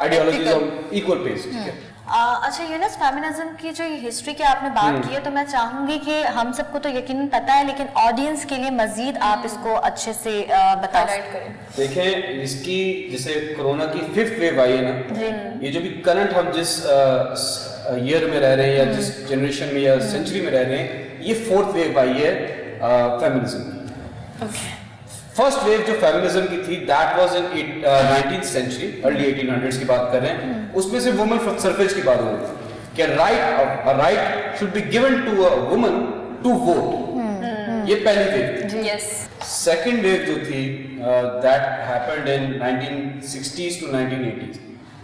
आइडियोलॉजीज ऑफ इक्वल पेस। ठीक है। अच्छा यूनस, फेमिनिज्म की जो हिस्ट्री की आपने बात की है तो मैं चाहूंगी कि हम सबको तो यकीनन पता है, लेकिन ऑडियंस के लिए मजीद आप इसको अच्छे से बता करें। देखें, इसकी जैसे कोरोना की 5th वेव आई है ना, ये जो भी करंट हम जिस ईयर में रह रहे हैं या जिस जनरेशन में या सेंचुरी में रह रहे हैं, ये 4th वेव आई है फेमिनिज्म की। फर्स्ट वेव जो फेमिनिज्म की थी that was in 19th century, early 1800s की बात कर रहे हैं। उसमें से वुमेन सफरेज की बात हो रही थी कि right should be given to a woman to vote. ये पहली वेव थी। यस। सेकंड वेव जो थी that happened in 1960s to 1980s,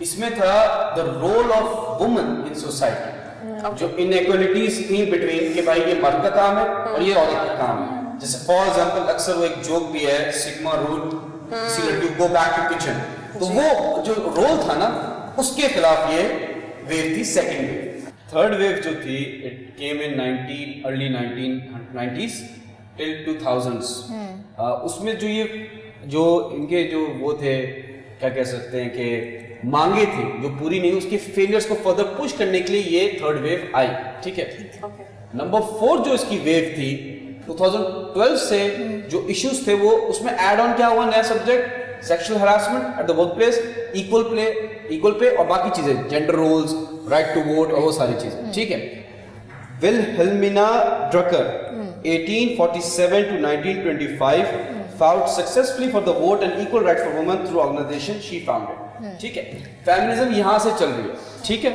इसमें था the role of woman in society, जो इनइक्वालिटीज थी बिटवीन कि भाई ये मर्द का काम है और ये औरत का काम है। जैसे फॉर एग्जांपल अक्सर वो एक जोक भी है, सिग्मा रूल, किसी लड़की को गो बैक टू किचन, तो वो जो रोल था ना उसके खिलाफ ये वेव थी सेकंड वेव। थर्ड वेव जो थी it came in early 1990s till 2000s। उसमें जो इनके जो वो थे, क्या कह सकते हैं कि मांगे थी जो पूरी नहीं, उसके फेलियर्स को फर्दर पुश करने के लिए ये थर्ड वेव आई। ठीक है। नंबर 4 जो इसकी वेव थी 2012 से जो इश्यूज थे वो उसमें ऐड ऑन क्या हुआ, नया subject sexual harassment at the work place, equal pay और बाकी चीजें, gender roles, right to vote और वो सारी चीजें। ठीक है। Wilhelmina Drucker 1847 to 1925 fought successfully for the vote and equal rights for women through organization she founded। ठीक है, फेमिनिज्म यहाँ से चल रही है। ठीक है।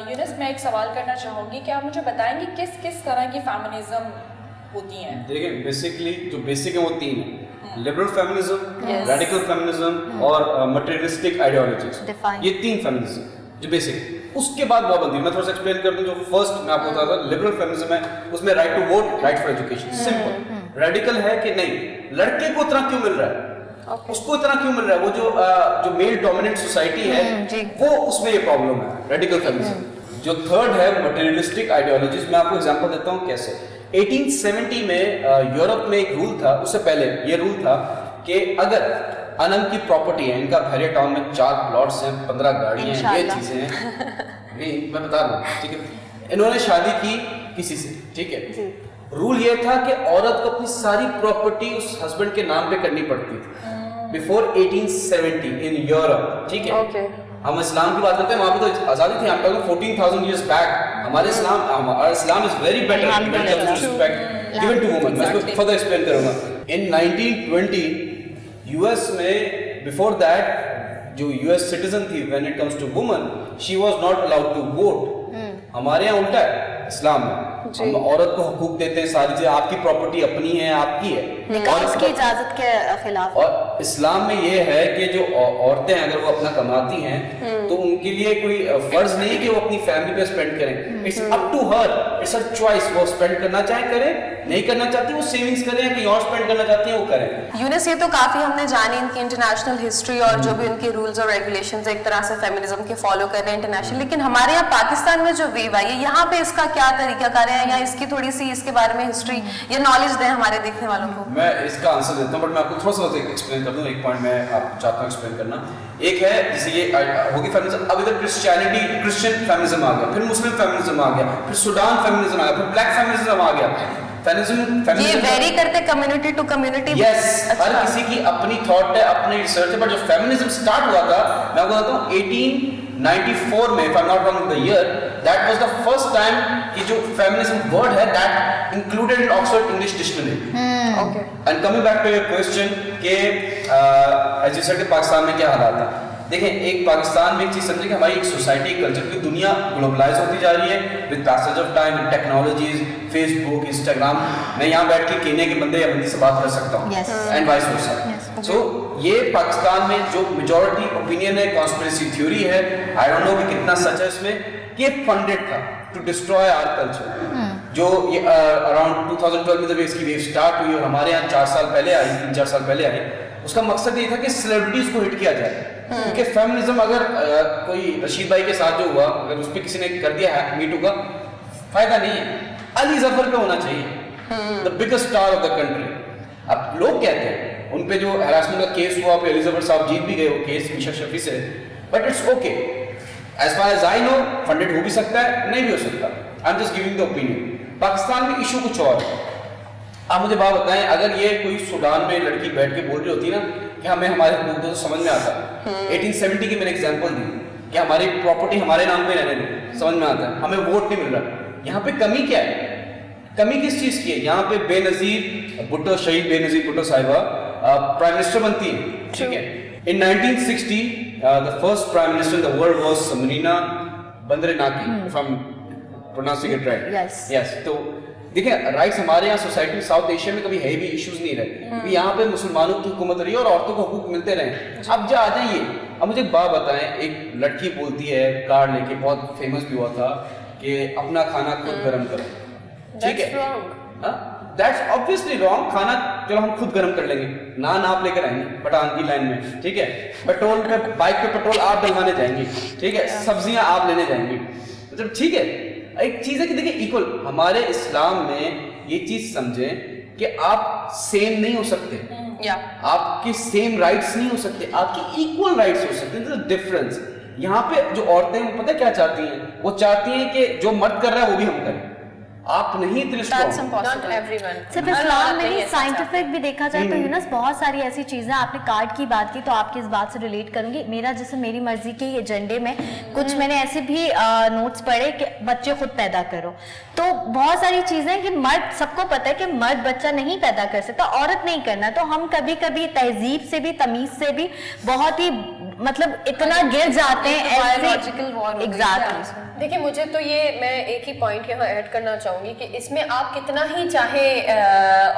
यूनस, मैं एक सवाल करना चाहूंगी, क्या आप मुझे बताएंगे किस किस तरह की फेमिनिज्म होती हैं? देखिए, बेसिकली जो बेसिक है वो 3 है, लिबरल फेमिनिज्म, रेडिकल फेमिनिज्म और मटेरियलिस्टिक आइडियोलॉजीज। ये 3 फेमिनिज्म जो बेसिक। उसके बाद बहुत बनती है, मैं थोड़ा सा एक्सप्लेन कर दूं। जो फर्स्ट मैं आपको बता था लिबरल फेमिनिज्म है, उसमें right to vote, right for education, simple. Radical है कि नहीं, लड़के को इतना क्यों मिल रहा है, उसको इतना क्यों मिल रहा है, वो जो मेल डोमिनेंट सोसाइटी है वो, उसमें ये प्रॉब्लम है, रेडिकल फेमिनिज्म। जो थर्ड है मटेरियलिस्टिक आइडियोलॉजीज। मैं आपको एग्जांपल देता हूँ कैसे। 1870 में यूरोप में एक रूल था, उससे पहले ये रूल था कि अगर अनम की प्रॉपर्टी है, इनका भैरिया टाउन में 4 प्लॉट्स हैं, 15 गाड़ियां हैं, ये चीजें हैं नहीं मैं बता रहा हूँ। ठीक है। इन्होंने शादी की किसी से, ठीक है, रूल ये था कि औरत को अपनी सारी प्रॉपर्टी उस हस्बैंड के नाम पे करनी पड़ती थी बिफोर 1870 इन यूरोप, ठीक है। Okay. हम इस्लाम की बात करते हैं, वहाँ पे तो आज़ादी थी, हम टॉकिंग 14,000 years back। हमारे Islam is very better in terms of respect given to woman. मैं इसको फर्दर एक्सप्लेन करूंगा। इन 1920 यूएस में, बिफोर दैट जो यूएस सिटीजन थी, when it comes to woman, she was not allowed to vote. हमारे यहाँ उल्टा है इस्लाम में, हम औरत को हुकूक देते हैं, सारी चीजें आपकी प्रॉपर्टी अपनी है, आपकी है, निकाह की इजाजत के खिलाफ। और इस्लाम में ये है कि जो औरतें अगर वो अपना कमाती हैं तो उनके लिए कोई फर्ज नहीं कि वो अपनी फैमिली पे स्पेंड करें। It's up to her, it's her choice. वो स्पेंड करना चाहे करें, नहीं करना चाहती वो सेविंग्स करें, कहीं और स्पेंड करना चाहती है वो करें। यूनिस, ये तो काफी हमने जानी इनकी इंटरनेशनल हिस्ट्री और जो भी उनके रूल्स और रेगुलेशंस एक तरह से फेमिनिज्म के फॉलो कर रहे हैं इंटरनेशनल, लेकिन हमारे यहाँ पाकिस्तान में जो वेव आई है, यहाँ पे इसका क्या तरीकाकार है, या इसकी थोड़ी सी इसके बारे में हिस्ट्री या नॉलेज दें हमारे देखने वालों को। मैं इसका आंसर देता हूँ, बट मैं आपको थोड़ा सा एक्सप्लेन कर दूँ। एक पॉइंट मैं आप चाहता हूँ एक्सप्लेन करना। एक है जैसे ये होगी फेमिनिज्म, अब इधर क्रिश्चियन फेमिनिज्म आ गया, फिर मुस्लिम फेमिनिज्म आ गया, फिर सुडान फेमिनिज्म आ गया, फिर ब्लैक फेमिनिज्म आ गया। ये वेरी करते कम्युनिटी टू कम्युनिटी। यस, हर किसी की अपनी थॉट है, अपनी रिसर्च है। बट जो फेमिनिज्म स्टार्ट हुआ था, मैं आपको बताता हूँ 1894 में, if I am not wrong the year, that was the first time कि जो फेमिनिज्म वर्ड है that included in Oxford English dictionary. Okay, and coming back to your question कि एज यू सेड कि पाकिस्तान में क्या हालात है। देखें, एक पाकिस्तान में एक चीज समझे कि हमारी एक सोसाइटी, कल्चर की दुनिया ग्लोबलाइज होती जा रही है with passage of time and technologies, Facebook, Instagram. मैं यहाँ बैठ के केन्या के बंदे या बंदी से बात कर सकता हूँ, एंड वाइस वर्सा। सो ये पाकिस्तान में जो मेजॉरिटी ओपिनियन है, कॉन्स्पिरेसी थ्योरी है, आई डोंट नो कि कितना सच है इसमें, कि फंडेड था टू डिस्ट्रॉय आवर कल्चर। जो ये अराउंड 2012 में जब इसकी वेव स्टार्ट हुई और हमारे यहाँ 4 साल पहले आई, 3-4 साल पहले आई, उसका मकसद ये था कि सेलिब्रिटीज को हिट किया जाए। क्योंकि फेमिनिज्म अगर कोई रशीद भाई के साथ जो हुआ, अगर उस पर किसी ने कर दिया है मीटू का, फायदा नहीं है। अली जफर पे होना चाहिए, the biggest star of the country. अब लोग कहते हैं उन पे जो हैरासमेंट का केस हुआ, पे अली जफर साहब जीत भी गए वो केस मीशा शफी से, but it's okay. As far as I know, funded हो भी सकता है, नहीं भी हो सकता। I am just giving the opinion. Pakistan में इशू कुछ और है। आप मुझे बात बताएं, अगर ये कोई सूडान में लड़की बैठ के बोल रही होती ना कि हमें हमारे हुकूक दो, तो समझ में आता है। 1870 की मैंने एग्जांपल दी कि हमारी प्रॉपर्टी हमारे नाम पे रहने दो, समझ में आता है, हमें वोट नहीं मिल रहा। यहाँ पे कमी क्या है? कमी किस चीज की है? यहाँ पे बेनजीर भुट्टो, शहीद बेनजीर भुट्टो साहिबा प्राइम मिनिस्टर बनती है, ठीक है। In 1960 the first prime minister in the world was Samarina Bandaranaike, if I am pronouncing it right. Yes, तो देखिए, राइट्स हमारे यहाँ सोसाइटी में, साउथ एशिया में कभी है भी इश्यूज नहीं रहे, क्योंकि यहाँ पे मुसलमानों की हुकूमत रही है और औरतों को हुकूक मिलते रहे। अब जा आ जाइए, अब मुझे एक बात बताएं, एक लड़की बोलती है कार लेके, बहुत फेमस भी हुआ था, कि अपना खाना खुद गर्म करो, ठीक है। That's obviously wrong. खाना चलो हम खुद गर्म कर लेंगे, नान आप लेकर आएंगे पठान की लाइन में, ठीक है। पेट्रोल पे, बाइक पे पेट्रोल आप डलवाने जाएंगे, ठीक है। सब्जियां आप लेने जाएंगे, मतलब ठीक है। एक चीज है कि देखिए, इक्वल, हमारे इस्लाम में ये चीज समझें कि आप सेम नहीं हो सकते, आपके सेम राइट्स नहीं हो सकते, आपके इक्वल राइट्स हो सकते हैं। डिफरेंस यहाँ पे जो औरतें पता क्या चाहती हैं, वो चाहती हैं कि जो मर्द कर रहा है वो भी हम करें। आप नहीं इतने सिर्फ इस्लाम में नहीं, साइंटिफिक भी देखा जाए तो यूनस बहुत सारी ऐसी चीजें, आपने कार्ड की बात की तो आपकी इस बात से रिलेट करूंगी। मेरा जैसे मेरी मर्जी के एजेंडे में कुछ मैंने ऐसे भी नोट्स पढ़े कि बच्चे खुद पैदा करो, तो बहुत सारी चीजें कि मर्द, सबको पता है कि मर्द बच्चा नहीं पैदा कर सकता, औरत नहीं करना, तो हम कभी कभी तहजीब से भी, तमीज से भी बहुत ही मतलब इतना गिर जाते हैं ऐसे। एग्जैक्टली। देखिए, मुझे तो ये, मैं एक ही पॉइंट यहाँ ऐड करना चाहूंगी कि इसमें आप कितना ही चाहे,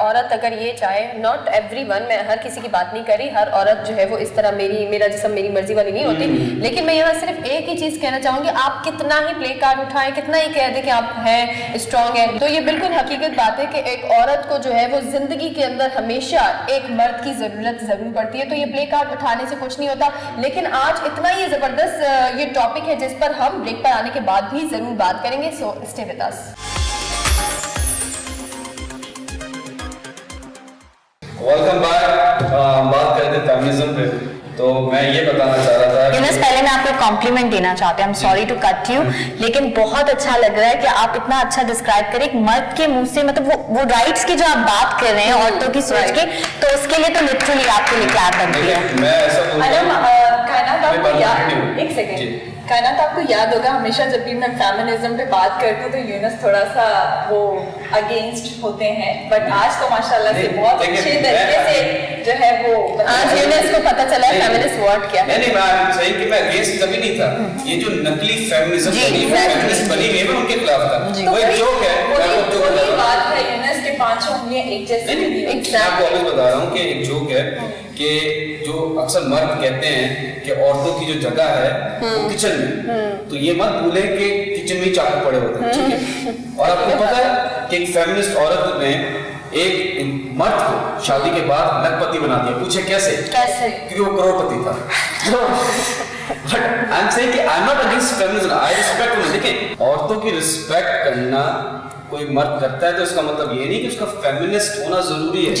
औरत अगर ये चाहे, नॉट एवरीवन, मैं हर किसी की बात नहीं कर रही, हर औरत जो है वो इस तरह मेरा जिस्म मेरी मर्जी वाली नहीं होती, लेकिन मैं यहाँ सिर्फ एक ही चीज कहना चाहूंगी, आप कितना ही प्ले कार्ड उठाएं, कितना ही कह दें कि आप हैं स्ट्रांग है, तो ये बिल्कुल हकीकत बात है कि एक औरत को जो है वो जिंदगी के अंदर हमेशा एक मर्द की जरूरत जरूर पड़ती है। तो ये प्ले कार्ड उठाने से कुछ नहीं होता, लेकिन आज इतना ही जबरदस्त ये टॉपिक है जिस पर हम ब्रेक पर आने के बाद भी जरूर बात करेंगे, so stay with us. Welcome back. हम बात करते हैं फेमिनिज्म पे। तो मैं ये बताना चाह रहा था यूनुस, पहले मैं आपको कॉम्प्लीमेंट देना चाहती हूँ, I am sorry to cut you, लेकिन बहुत अच्छा लग रहा है कि आप इतना अच्छा डिस्क्राइब करें एक मर्द के मुंह से, मतलब वो राइट्स की जो आप बात कर रहे हैं औरतों की सोच के, तो उसके लिए तो लिटरली आपके लिए क्लैप बनती है। मैं ऐसा कायनात आपको याद, एक सेकेंड, कायनात आपको याद होगा हमेशा जब भी मैं फेमिनिज्म पे बात करती हूँ तो यूनुस थोड़ा सा वो अगेंस्ट होते हैं, बट आज तो माशाल्लाह से बहुत अच्छे तरीके से जो है वो आज यूनुस को पता चला है फेमिनिस्ट वर्ड क्या है। नहीं मैं सही कि मैं अगेंस्ट कभी नहीं था, ये जो नकली फेमिनिज्म बनी हुई है मैं उनके खिलाफ था, वो एक जोक है। वही बात है यूनुस के पांचों उंगलियां एक जैसी नहीं है। मैं आपको अभी बता रहा हूँ कि एक जोक है कि जो अक्सर मर्द कहते हैं कि औरतों की जो जगह है वो किचन में, तो ये मत भूले कि किचन में ही चाकू पड़े होते हैं, ठीक है। और आपको पता है कि एक फेमिनिस्ट औरत ने एक मर्द को शादी के बाद लखपति बना दिया, पूछे कैसे? क्योंकि वो करोड़पति था। बट आई एम सेइंग कि आई am not against feminism, I respect women. देखिए, औरतों की रिस्पेक्ट करना कोई मर्द करता है तो इसका मतलब ये नहीं कि उसका फेमिनिस्ट होना जरूरी है।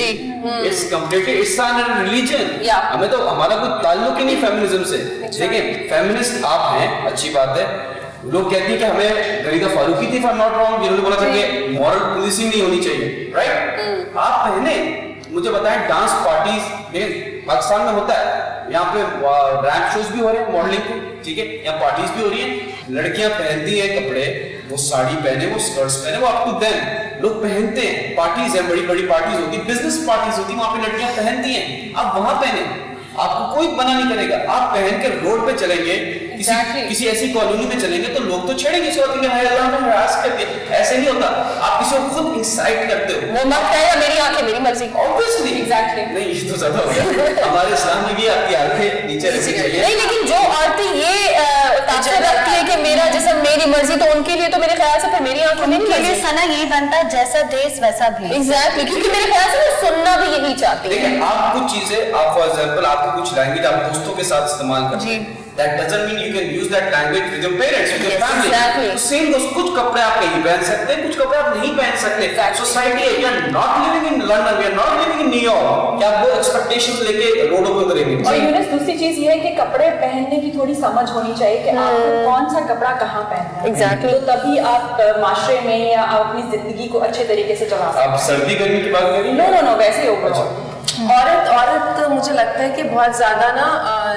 It's completely it's an religion. हमें तो हमारा कोई ताल्लुक ही नहीं फेमिनिज्म से। देखिए, फेमिनिस्ट आप हैं, अच्छी बात है। लोग कहते हैं कि हमें गरीदा फारूकी थी, if I'm not wrong, जिन्होंने बोला था कि मॉरल पुलिसिंग नहीं होनी चाहिए, राइट? आप पहले मुझे बताएं, डांस पार्टीज पाकिस्तान में होता है, यहाँ पे रैंप शोज भी हो रहे हैं मॉडलिंग के, ठीक है, यहाँ पार्टीज भी हो रही हैं, लड़कियां पहनती हैं कपड़े, वो साड़ी पहने, वो स्कर्ट्स पहने, वो अप टू देम लोग पहनते हैं। पार्टीज हैं, बड़ी बड़ी पार्टीज होती, बिजनेस पार्टीज होती, वहां पे लड़कियां पहनती हैं, आप वहां पहने, आपको कोई मना नहीं करेगा। आप पहन के रोड पे चलेंगे, किसी ऐसी कॉलोनी में चलेंगे तो लोग तो छेड़ेंगे, अल्लाह ने हरास कर दिया, ऐसे नहीं होता। आप किसी को खुद इंसाइट करते हो, वो मत कहेगा मेरी आंखें मेरी मर्जी, ऑब्वियसली एग्जैक्टली नहीं, ये तो ज्यादा हो गया। हमारे इस्लाम में भी आपकी आंखें नीचे रखनी चाहिए। नहीं, लेकिन जो औरतें ये ताकत रखती है कि मेरा जिस्म मेरी मर्जी, तो उनके लिए तो मेरे ख्याल से फिर मेरी आंखें मेरी मर्जी। सना यही बनता है, जैसा देश वैसा भी। एग्जैक्टली, क्योंकि मेरे ख्याल से वो सुनना भी यही चाहती है। देखिए, आप कुछ चीजें, आप फॉर एग्जांपल आपकी कुछ लैंग्वेज आप दोस्तों के साथ इस्तेमाल करते हैं, that doesn't mean you can use that language with your parents, with your family. Exactly. Same goes, कुछ कपड़े आप कहीं पहन सकते हैं, कुछ कपड़े आप नहीं पहन सकते। सोसाइटी है, we are not living in London, we are not living in New York, क्या वो expectations लेके रोडों पे उतरेंगे? और यूनुस, दूसरी चीज ये है कि कपड़े पहनने की थोड़ी समझ होनी चाहिए कि आपको कौन सा कपड़ा कहाँ पहनना है। Exactly. तो तभी आप माशरे में या आप अपनी जिंदगी को अच्छे तरीके से चला सकते हैं। आप सर्दी गर्मी की बात करिए? नो वैसे ही ओवरऑल औरत मुझे लगता है कि बहुत ज्यादा ना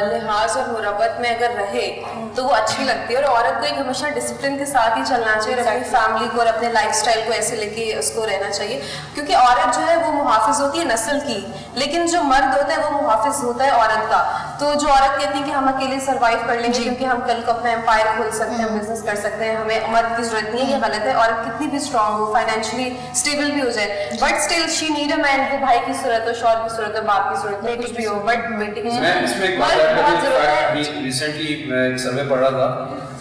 लिहाज और मुरब्बत में अगर रहे तो वो अच्छी लगती है, और औरत को एक हमेशा डिसिप्लिन के साथ ही चलना चाहिए और अपनी फैमिली को और अपने लाइफस्टाइल को ऐसे लेके उसको रहना चाहिए, क्योंकि औरत जो है वो मुहाफिज होती है नस्ल की, लेकिन जो मर्द होता है वो मुहाफिज होता है औरत का। तो जो औरत कहती है कि हम अकेले सर्वाइव कर लेंगे क्योंकि हम कल को अपना एम्पायर खोल सकते हैं, बिजनेस कर सकते हैं, हमें मर्द की जरूरत नहीं है, ये गलत है। औरत कितनी भी स्ट्रांग हो, फाइनेंशियली स्टेबल भी हो जाए, but still she need a man. वो भाई की सूरत हो, शौहर की सूरत हो, बाप की सूरत हो, कुछ भी हो, बट बेटी की मैं इसमें एक बात बहुत जरूरत है। रिसेंटली मैं एक सर्वे पढ़ रहा था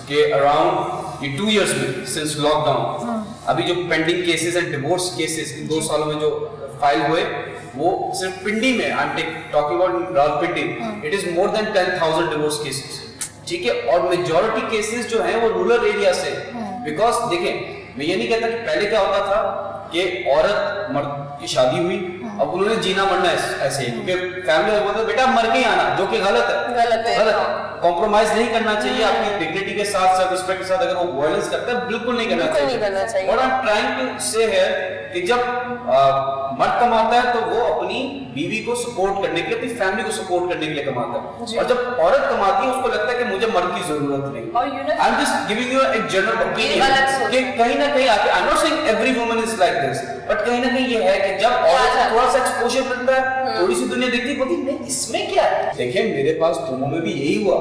कि अराउंड ये 2 इयर्स में सिंस लॉकडाउन अभी जो pending cases and divorce cases 2 सालों में जो फाइल हुए, वो सिर्फ पिंडी में, I am talking about Rawalpindi, it is more than 10,000 divorce cases, ठीक है। और मेजॉरिटी केसेस जो हैं वो रूरल एरिया से, बिकॉज देखिए, मैं ये नहीं कहता कि पहले क्या होता था कि औरत मर्द की शादी हुई, अब उन्होंने जीना मरना ऐसे ही, क्योंकि फैमिली वाले बोलते बेटा मर के ही आना, जो कि गलत है। कॉम्प्रोमाइज नहीं करना चाहिए अपनी डिग्निटी के साथ, सेल्फ रिस्पेक्ट के साथ। अगर वो वायलेंस करता है बिल्कुल नहीं करना चाहिए। What I am trying to say है कि जब मर्द कमाता है तो वो अपनी बीवी को सपोर्ट करने के लिए, अपनी फैमिली को सपोर्ट करने के लिए कमाता है, और जब औरत कमाती है उसको लगता है कि मुझे मर्द की जरूरत नहीं। आई एम जस्ट गिविंग यू एक जनरल ओपिनियन कि कहीं ना कहीं आके, आई am not saying every woman is like this, but कहीं ना कहीं ये है कि जब औरत को थोड़ा सा एक्सपोजर मिलता है, थोड़ी सी दुनिया देखती है, बोलती नहीं इसमें क्या है। देखिए, मेरे पास दोनों में भी यही हुआ।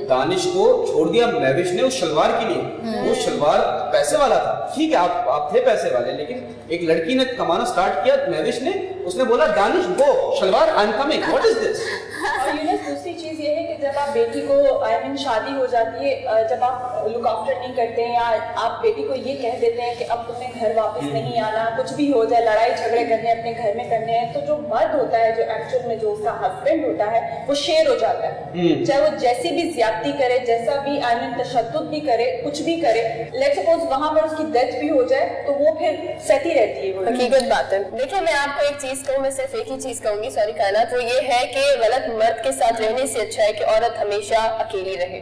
दानिश को छोड़ दिया महविश ने उस शलवार के लिए, वो शलवार पैसे वाला था, ठीक है, आप थे पैसे वाले, लेकिन एक लड़की ने कमाना स्टार्ट किया महविश ने, उसने बोला Danish go shalwar, I am coming, what is this. और यूनुस, दूसरी चीज ये है कि जब आप बेटी को, आई मीन शादी हो जाती है, जब आप लुक आफ्टर नहीं करते हैं या आप बेटी को ये कह देते हैं कि अब तुम्हें घर वापस नहीं आना, कुछ भी हो जाए, लड़ाई झगड़े करने अपने घर में करने हैं, तो जो मर्द होता है, जो एक्चुअल में जो उसका हस्बैंड होता है, वो शेर हो जाता है। चाहे वो जैसी भी ज्यादती करे, जैसा भी आई मीन तशद्दुद भी करे, कुछ भी करे, लेट्स सपोज वहां पर उसकी डेथ भी हो जाए तो वो फिर सेट ही रहती है। हकीकत बात है। देखिए, मैं आपको एक चीज कहूँ, मैं सिर्फ एक ही चीज कहूंगी, सॉरी कायनात, वो ये है कि गलत मर्द مرد کے ساتھ رہنے سے اچھا ہے کہ عورت ہمیشہ اکیلی رہے.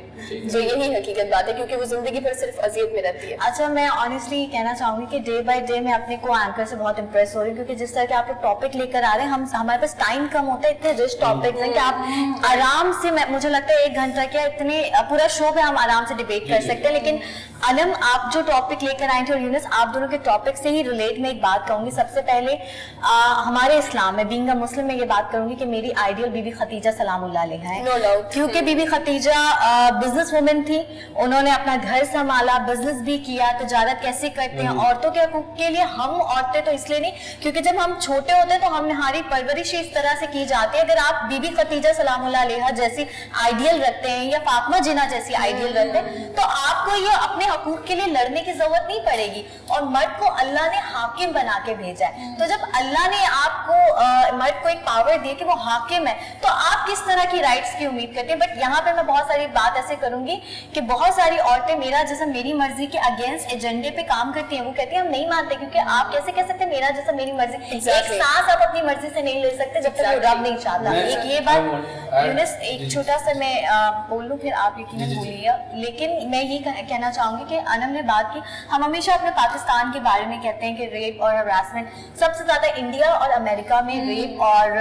تو یہی حقیقت بات ہے کیونکہ وہ زندگی بھر صرف اذیت میں رہتی ہے. اچھا میں آنیسٹلی کہنا چاہوں گی کہ ڈے بائی ڈے میں اپنے کو اینکر سے بہت امپریس ہو رہی ہوں کیونکہ جس طرح کے آپ لوگ ٹاپک لے کر آ رہے ہیں ہمارے پاس ٹائم کم ہوتا ہے, اتنے رچ ٹاپکس ہیں کہ آپ آرام سے, مجھے لگتا ہے 1 گھنٹہ کیا اتنے پورا شو پہ ہم آرام سے ڈیبیٹ کر سکتے ہیں. لیکن انم آپ جو ٹاپک لے کر آئے تھے اور یونس آپ دونوں کے ٹاپک سے ہی ریلیٹ میں ایک بات کہوں گی. سب سے پہلے ہمارے اسلام میں بینگ اے مسلم میں یہ بات کروں گی کہ میری آئیڈیل بی بی خدیجہ سلام اللہ علیہا ہے, کیونکہ be be Khadija business woman تھی, انہوں نے اپنا گھر سنبھالا, بزنس بھی کیا, تجارت کیسے کرتے ہیں. عورتوں کے حقوق کے لیے ہم عورتیں تو اس لیے نہیں کیونکہ جب ہم چھوٹے ہوتے ہیں تو ہماری پرورش اس طرح سے کی جاتی ہے. اگر آپ بی بی خدیجہ سلام اللہ علیہا جیسی آئیڈیل رکھتے ہیں یا فاطمہ جناح جیسی آئیڈیل رکھتے ہیں تو آپ کو یہ اپنے حقوق کے لیے لڑنے کی ضرورت نہیں پڑے گی. اور مرد کو اللہ نے حاکم بنا کے بھیجا ہے, تو جب اللہ نے آپ کو مرد کو ایک پاور دی کہ وہ حاکم ہے تو آپ کس طرح کی رائٹس کی امید کرتے ہیں. بٹ یہاں پہ میں بہت ساری بات ایسے کروں گی کہ بہت ساری عورتیں میرا جیسا میری مرضی کے اگینسٹ ایجنڈے پہ کام کرتی ہیں. وہ کہتی ہیں ہم نہیں مانتے کیونکہ آپ کیسے کہہ سکتے میرا جیسا میری مرضی, ایک سانس آپ اپنی مرضی سے نہیں لے سکتے جب تک وہ رب نہیں چاہتا. ایک یہ بات یونس, ایک چھوٹا سا میں بول لوں پھر آپ یقیناً بولیے. لیکن میں یہ کہنا چاہوں گی کہ انم نے بات کی, ہم ہمیشہ اپنے پاکستان کے بارے میں کہتے ہیں کہ ریپ اور ہراسمنٹ سب سے زیادہ انڈیا اور امریکہ میں ریپ اور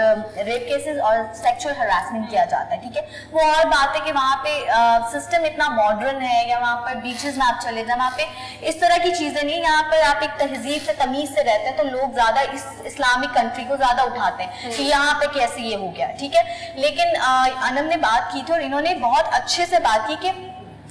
ریپ کیسز اور سیکچوئل ہراسمنٹ کیا جاتا ہے. ٹھیک ہے, وہ اور بات ہے کہ وہاں پہ سسٹم اتنا ماڈرن ہے یا وہاں پر بیچز میں آپ چلے جائیں وہاں پہ اس طرح کی چیزیں نہیں. یہاں پر آپ ایک تہذیب سے تمیز سے رہتے ہیں تو لوگ زیادہ اس اسلامک کنٹری کو زیادہ اٹھاتے ہیں کہ یہاں پہ کیسے یہ ہو گیا. ٹھیک ہے, لیکن انم نے بات کی تھی اور انہوں نے بہت اچھے سے بات کی کہ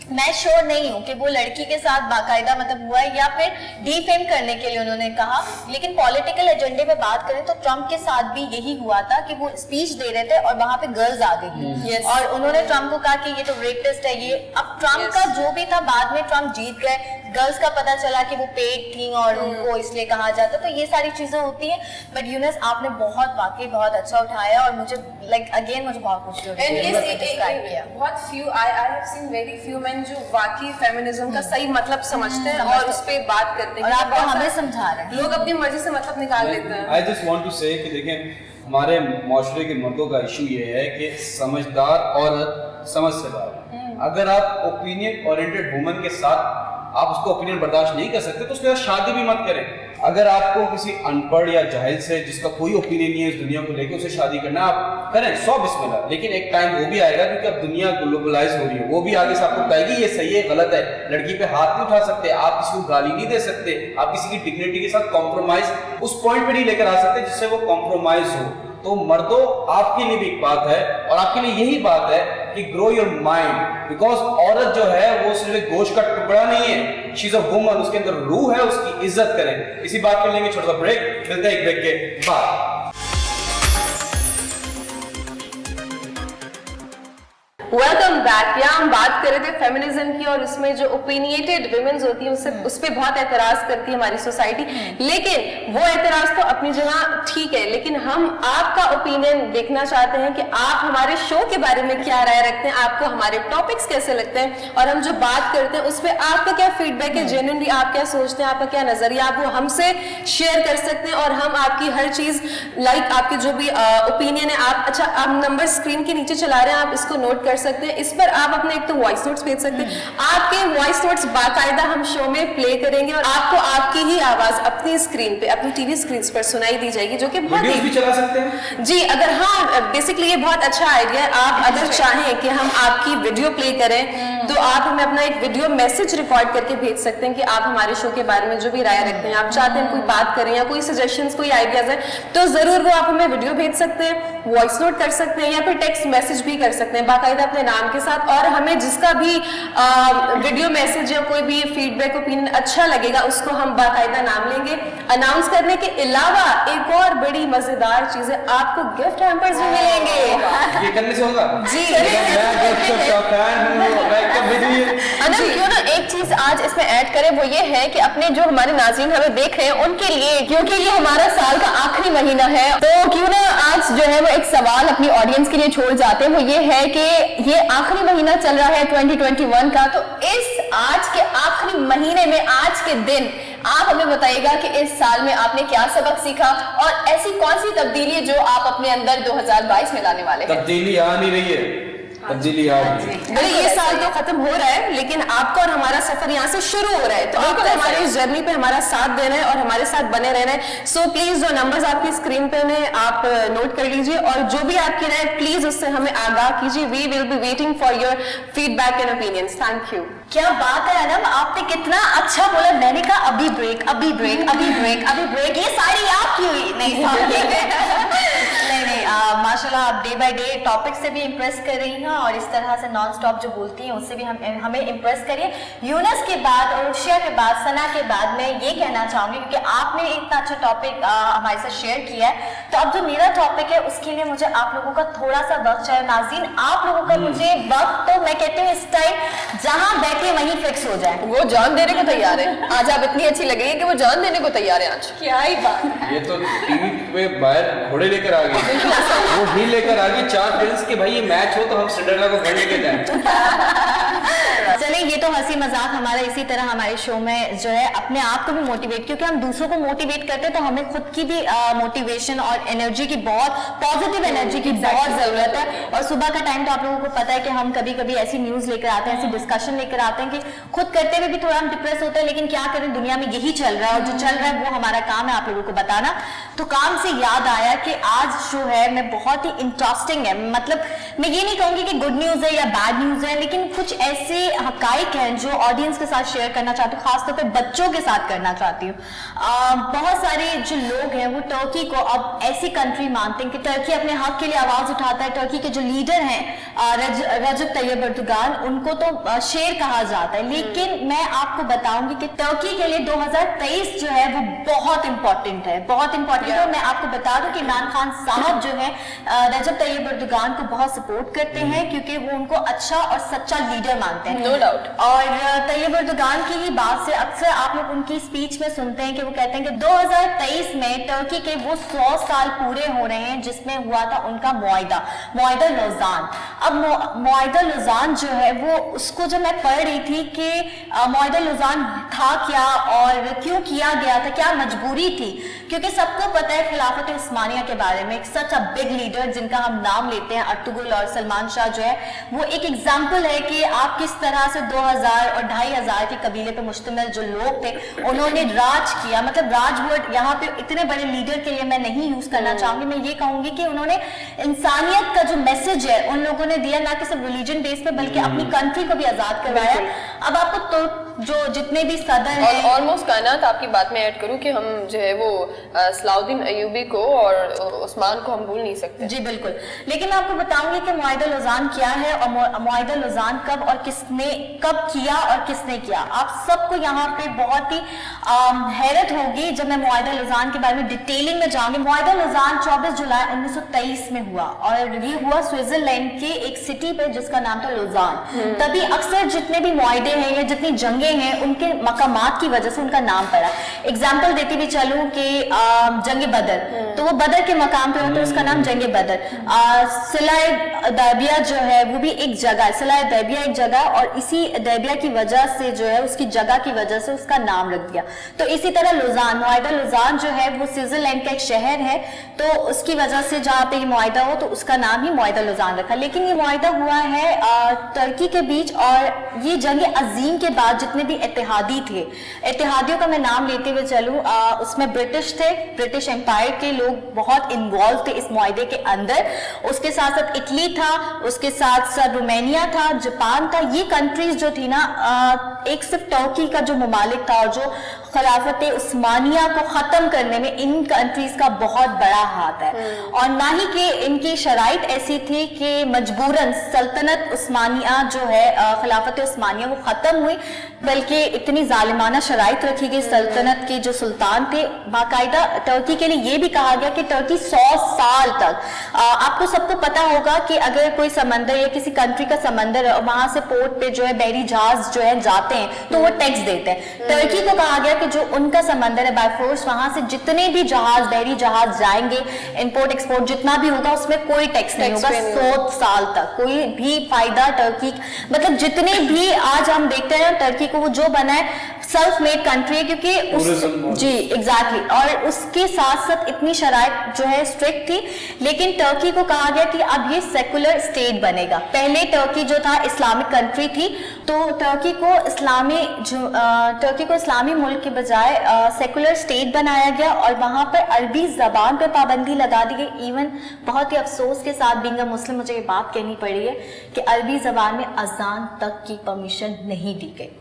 میں شور نہیں ہوں کہ وہ لڑکی کے ساتھ باقاعدہ مطلب ہوا ہے یا پھر ڈی فیم کرنے کے لیے انہوں نے کہا. لیکن پولیٹیکل ایجنڈے پہ بات کریں تو ٹرمپ کے ساتھ بھی یہی ہوا تھا کہ وہ اسپیچ دے رہے تھے اور وہاں پہ گرلز آ گئی اور انہوں نے ٹرمپ کو کہا کہ یہ تو ریپسٹ ہے. یہ اب ٹرمپ کا جو بھی تھا بعد میں ٹرمپ جیت گئے, گرلز کا پتا چلا کہ وہ پیڈ تھیں اور ان کو اس لیے کہا جاتا. تو یہ ساری چیزیں ہوتی ہیں. بٹ یونس آپ نے بہت واقعی بہت اچھا اٹھایا اور مجھے لائک اگین مجھے بہت خوشی ہوئی. بہت few I have seen very few men جو واقعی فیمنزم کا صحیح مطلب سمجھتے ہیں اور اس پہ بات کرتے ہیں اور آپ کو ہمیں سمجھا رہے ہیں. لوگ اپنی مرضی سے مطلب نکال لیتے ہیں. I just want to say کہ دیکھیں ہمارے معاشرے کے مردوں کا ایشو یہ ہے کہ سمجھدار عورت سمجھ سے باہر. اگر آپ اوپینین اورینٹڈ وومن کے ساتھ آپ اس کو اوپینین برداشت نہیں کر سکتے تو اس کے ساتھ شادی بھی مت کریں. اگر آپ کو کسی ان پڑھ یا جاہل سے جس کا کوئی اوپینین نہیں ہے اس دنیا کو لے کے اسے شادی کرنا آپ کریں 100 بسم اللہ. لیکن ایک ٹائم وہ بھی آئے گا کیونکہ اب دنیا گلوبلائز ہو رہی ہے, وہ بھی آگے سے آپ کو بتائے گی یہ صحیح ہے غلط ہے. لڑکی پہ ہاتھ نہیں اٹھا سکتے آپ, کسی کو گالی نہیں دے سکتے آپ, کسی کی ڈگنیٹی کے ساتھ کمپرومائز اس پوائنٹ پہ نہیں لے کر آ سکتے جس سے وہ کمپرومائز ہو. تو مردوں آپ کے لیے بھی ایک بات ہے اور آپ کے لیے یہی بات ہے کہ گرو یور مائنڈ, بیکاز عورت جو ہے وہ صرف ایک گوشت کا ٹکڑا نہیں ہے, شی از اے وومن, اس کے اندر روح ہے, اس کی عزت کریں. اسی بات پہ لیں گے چھوٹا سا بریک, ملتے ہیں ایک بریک کے بعد. Welcome back. یہاں ہم بات کر رہے تھے فیمنزم کی اور اس میں جو اوپینیٹڈ ویمنز ہوتی ہیں اس پہ بہت اعتراض کرتی ہے ہماری سوسائٹی. لیکن وہ اعتراض تو اپنی جگہ ٹھیک ہے, لیکن ہم آپ کا اوپینین دیکھنا چاہتے ہیں کہ آپ ہمارے شو کے بارے میں کیا رائے رکھتے ہیں, آپ کو ہمارے ٹاپکس کیسے لگتے ہیں اور ہم جو بات کرتے ہیں اس پہ آپ کا کیا فیڈ بیک ہے, جینوئنلی آپ کیا سوچتے ہیں, آپ کا کیا نظریہ, آپ وہ ہم سے شیئر کر سکتے ہیں اور ہم آپ کی ہر چیز لائک آپ کی جو بھی اوپینین ہے آپ اچھا آپ نمبر اسکرین کے نیچے چلا رہے ہیں آپ اس کو نوٹ کر سکتے ہیں. اس پر آپ اپنے ایک تو وائس نوٹس بھیج سکتے ہیں, آپ کے وائس نوٹس باقاعدہ ہم شو میں پلے کریں گے اور آپ کو آپ کی ہی آواز اپنی اسکرین پہ اپنی ٹی وی اسکرینس پر سنائی دی جائے گی, جو کہ بہت ویڈیوز بھی چلا سکتے ہیں. جی اگر ہاں بیسکلی یہ بہت اچھا آئیڈیا ہے. آپ اگر چاہیں کہ ہم آپ کی ویڈیو پلے کریں تو آپ ہمیں اپنا ایک ویڈیو میسج ریکارڈ کر کے بھیج سکتے ہیں کہ آپ ہمارے شو کے بارے میں جو بھی رائے رکھتے ہیں, آپ چاہتے ہیں کوئی بات کریں یا کوئی سجیشنز کوئی آئیڈیاز ہیں تو ضرور وہ آپ ہمیں ویڈیو بھیج سکتے ہیں, وائس نوٹ کر سکتے ہیں یا پھر ٹیکسٹ میسج بھی کر سکتے ہیں باقاعدہ اپنے نام کے ساتھ. اور ہمیں جس کا بھی ویڈیو میسج یا کوئی بھی فیڈ بیک اوپینین اچھا لگے گا اس کو ہم باقاعدہ نام لیں گے. اناؤنس کرنے کے علاوہ ایک اور بڑی مزیدار چیز ہے, آپ کو گفٹ ہیمپرز بھی ملیں گے. یہ کرنے سے ہوگا جی کیوں نا ایک چیز آج اس میں ایڈ کریں, وہ یہ ہے کہ اپنے جو ہمارے ناظرین ہمیں دیکھ رہے ہیں ان کے لیے, کیونکہ یہ ہمارا سال کا آخری مہینہ ہے, تو کیوں نہ آج جو ہے وہ ایک سوال اپنی آڈینس کے لیے چھوڑ جاتے ہیں, وہ یہ ہے کہ ये आखिरी महीना चल रहा है 2021 का, तो इस आज के आखिरी महीने में आज के दिन आप हमें बताइएगा कि इस साल में आपने क्या सबक सीखा और ऐसी कौन सी तब्दीली है जो आप अपने अंदर 2022 में लाने वाले हैं? तब्दीली आ नहीं रही है, तब्दीली आ रही है। ये साल तो खत्म हो रहा है, लेकिन आपका और हमारा सफर यहाँ से शुरू हो रहा है, तो आपको हमारे इस जर्नी पे हमारा साथ देना है और हमारे साथ बने रहना है। सो प्लीज जो नंबर्स आपकी स्क्रीन पे उन्हें आप नोट कर लीजिए और जो भी आपकी राय प्लीज उससे हमें आगाह कीजिए। We will be waiting for your feedback and opinions. Thank you. क्या बात है अनम, आपने कितना अच्छा बोला। मैंने कहा अभी ब्रेक, अभी ब्रेक, अभी ब्रेक, अभी ब्रेक, ये सारी आपकी हुई। नहीं नहीं, माशाल्लाह आप डे बाय डे टॉपिक से भी इम्प्रेस कर रही हैं और इस तरह से नॉन स्टॉप जो बोलती हैं उससे भी हमें इम्प्रेस करिए। यूनस के बाद और उर्शिया के बाद, सना के बाद मैं ये कहना चाहूंगी क्योंकि आपने इतना अच्छा टॉपिक हमारे साथ शेयर किया है, तो अब जो मेरा टॉपिक है उसके लिए मुझे आप लोगों का थोड़ा सा वक्त चाहिए। नाज़रीन, आप लोगों का मुझे वक्त, तो मैं कहती हूँ इस टाइम जहां बैठे वहीं फिक्स हो जाए। वो जान देने को तैयार है आज, आप इतनी अच्छी लग रही है कि वो जान देने को तैयार है आज। क्या ही बात है। ये तो टीवी पे बाहर घोड़े लेकर आ गए, वो ही लेकर आ गई 4 प्रिंस के भाई ये मैच हो तो हम सिंड्रेला को घर लेके जाएं। चले, ये तो हंसी मजाक हमारा इसी तरह हमारे शो में जो है अपने आप को भी मोटिवेट, क्योंकि हम दूसरों को मोटिवेट करते हैं तो हमें खुद की भी मोटिवेशन और एनर्जी की, बहुत पॉजिटिव एनर्जी की बहुत जरूरत है। और सुबह का टाइम तो आप लोगों को पता है कि हम कभी कभी ऐसी न्यूज लेकर आते हैं, ऐसी डिस्कशन लेकर आते हैं कि खुद करते हुए भी थोड़ा हम डिप्रेस होते हैं, लेकिन क्या करें, दुनिया में यही चल रहा है और जो चल रहा है वो हमारा काम है आप लोगों को बताना। तो काम से याद आया कि आज जो है मैं बहुत ही इंटरेस्टिंग है, मतलब मैं ये नहीं कहूंगी कि गुड न्यूज है या बैड न्यूज है, लेकिन कुछ ऐसे हकाइक हैं जो ऑडियंस के साथ शेयर करना चाहती हूँ, खासतौर पे बच्चों के साथ करना चाहती हूँ। बहुत सारे जो लोग हैं वो टर्की को अब ऐसी कंट्री मानते हैं कि टर्की अपने हक के लिए आवाज उठाता है। टर्की के जो लीडर हैं रजब तैयब एर्दोगान, उनको तो शेर कहा जाता है, लेकिन मैं आपको बताऊंगी कि टर्की के लिए 2023 जो है वो बहुत इंपॉर्टेंट है, बहुत इंपॉर्टेंट है। मैं आपको बता दूं कि इमरान खान साहब जो है रजब तैयब एर्दोगान को बहुत सपोर्ट करते हैं क्योंकि वो उनको अच्छा और सच्चा लीडर मानते हैं, नो डाउट। और तैयब एर्दोगान की ही बात से अक्सर आप लोग उनकी स्पीच में सुनते हैं कि वो कहते हैं कि 2023 में टर्की के वो 100 साल पूरे हो रहे हैं जिसमें हुआ था उनका मुआहिदा लौज़ान। अब मुआहिदा लौज़ान जो है वो, उसको जब मैं पढ़ रही थी कि मुआहिदा लौज़ान था क्या और क्यों किया गया था, क्या मजबूरी थी, क्योंकि सबको पता है खिलाफत उस्मानिया के बारे में, एक सच अ बिग लीडर जिनका हम नाम लेते हैं अर्तुगरुल और सलमान शाह जो है वो एक एग्जाम्पल है कि आप किस तरह से 2000 और 2500 के कबीले पे मुश्तमिल जो लोग थे उन्होंने राज किया। मतलब राज वर्ड यहाँ पे इतने बड़े लीडर के लिए मैं नहीं यूज करना चाहूंगी, मैं ये कहूंगी कि उन्होंने इंसानियत का जो मैसेज है उन लोगों ने दिया, ना कि सिर्फ रिलीजन बेस पे बल्कि अपनी कंट्री को भी आजाद करवाया। अब आपको तो जो जितने भी सदर हैं, ऑलमोस्ट कायनात आपकी बात में ऐड करूं कि हम जो है वो सलाउद्दीन अयूबी को और उस्मान को हम भूल नहीं सकते। जी बिल्कुल, लेकिन मैं आपको बताऊंगी कि मुआहिदा लौज़ान क्या है और मुआहिदा लौज़ान कब और किसने कब किया और किसने किया। आप सबको यहाँ पे बहुत ही हैरत होगी जब मैं मुआहिदा लौज़ान के बारे में डिटेलिंग में जाऊंगी। मुआहिदा लौज़ान 24 जुलाई 1923 में हुआ और ये हुआ स्विट्जरलैंड के एक सिटी पे जिसका नाम था लौज़ान। तभी अक्सर जितने भी मुआहिदे हैं या जितनी जंगें हैं उनके मकामात की वजह से उनका नाम पड़ा। एग्जाम्पल देती भी चलूं कि जंग बदर, तो वो बदर के मकाम पे होता है, उसका नाम जंग बदर। सिलाए दैबिया जो है वो भी एक जगह है, सिलाए दैबिया एक जगह, और इसी दैबिया की वजह से जो है उसकी जगह की वजह से उसका नाम रख दिया। तो इसी तरह लौज़ान, मुआहिदा लौज़ान जो है वो स्विट्जरलैंड का एक शहर है, तो उसकी वजह से जहाँ पे ये मुआहिदा हो तो उसका नाम ही मुआहिदा लौज़ान रखा। लेकिन ये मुआहिदा हुआ है टर्की के बीच, और ये जंग अजीम के बाद जितने भी इत्तेहादी थे, इत्तेहादियों का मैं नाम लेते हुए चलूं, उसमें ब्रिटिश थे, ब्रिटिश एम्पायर के लोग बहुत इन्वॉल्व थे इस मुआहिदे के अंदर। उसके साथ साथ इटली था, उसके साथ साथ रोमानिया था, जापान था। ये कंट्रीज जो थी ना, एक सिर्फ टर्की का जो ममालिक था और जो खिलाफत उस्मानिया को खत्म करने में इन कंट्रीज का बहुत बड़ा हाथ है, और ना ही कि इनकी शराइत ऐसी थी कि मजबूरन सल्तनत उस्मानिया जो है, खिलाफत उस्मानिया वो खत्म हुई, बल्कि इतनी जालिमाना शराइत रखी गई। सल्तनत के जो सुल्तान थे, बाकायदा टर्की के लिए ये भी कहा गया कि टर्की 100 साल तक, आपको सबको पता होगा कि अगर कोई समंदर या किसी कंट्री का समंदर है और वहां से पोर्ट पे जो है बहरी जहाज जो है जाते हैं तो वो टैक्स देते हैं। टर्की को कहा गया कि जो उनका समंदर है बाय फोर्स, वहां से जितने भी जहाज, बहरी जहाज जाएंगे, इंपोर्ट एक्सपोर्ट जितना भी होगा उसमें कोई टैक्स नहीं होगा 100 साल तक, कोई भी फायदा टर्की, मतलब जितने भी आज हम देखते हैं टर्की को वो जो बना है सेल्फ मेड कंट्री है, क्योंकि जी एग्जैक्टली, और उसके साथ साथ इतनी शराइत जो है स्ट्रिक्ट थी, लेकिन टर्की को कहा गया कि अब ये सेकुलर स्टेट बनेगा। पहले टर्की जो था इस्लामिक कंट्री थी, तो टर्की को इस्लामी मुल्क के बजाय सेकुलर स्टेट बनाया गया और वहां पर अरबी जबान पे पाबंदी लगा दी गई। इवन बहुत ही अफसोस के साथ बीइंग अ मुस्लिम मुझे ये बात कहनी पड़ी है कि अरबी जबान में अजान तक की परमिशन नहीं दी गई।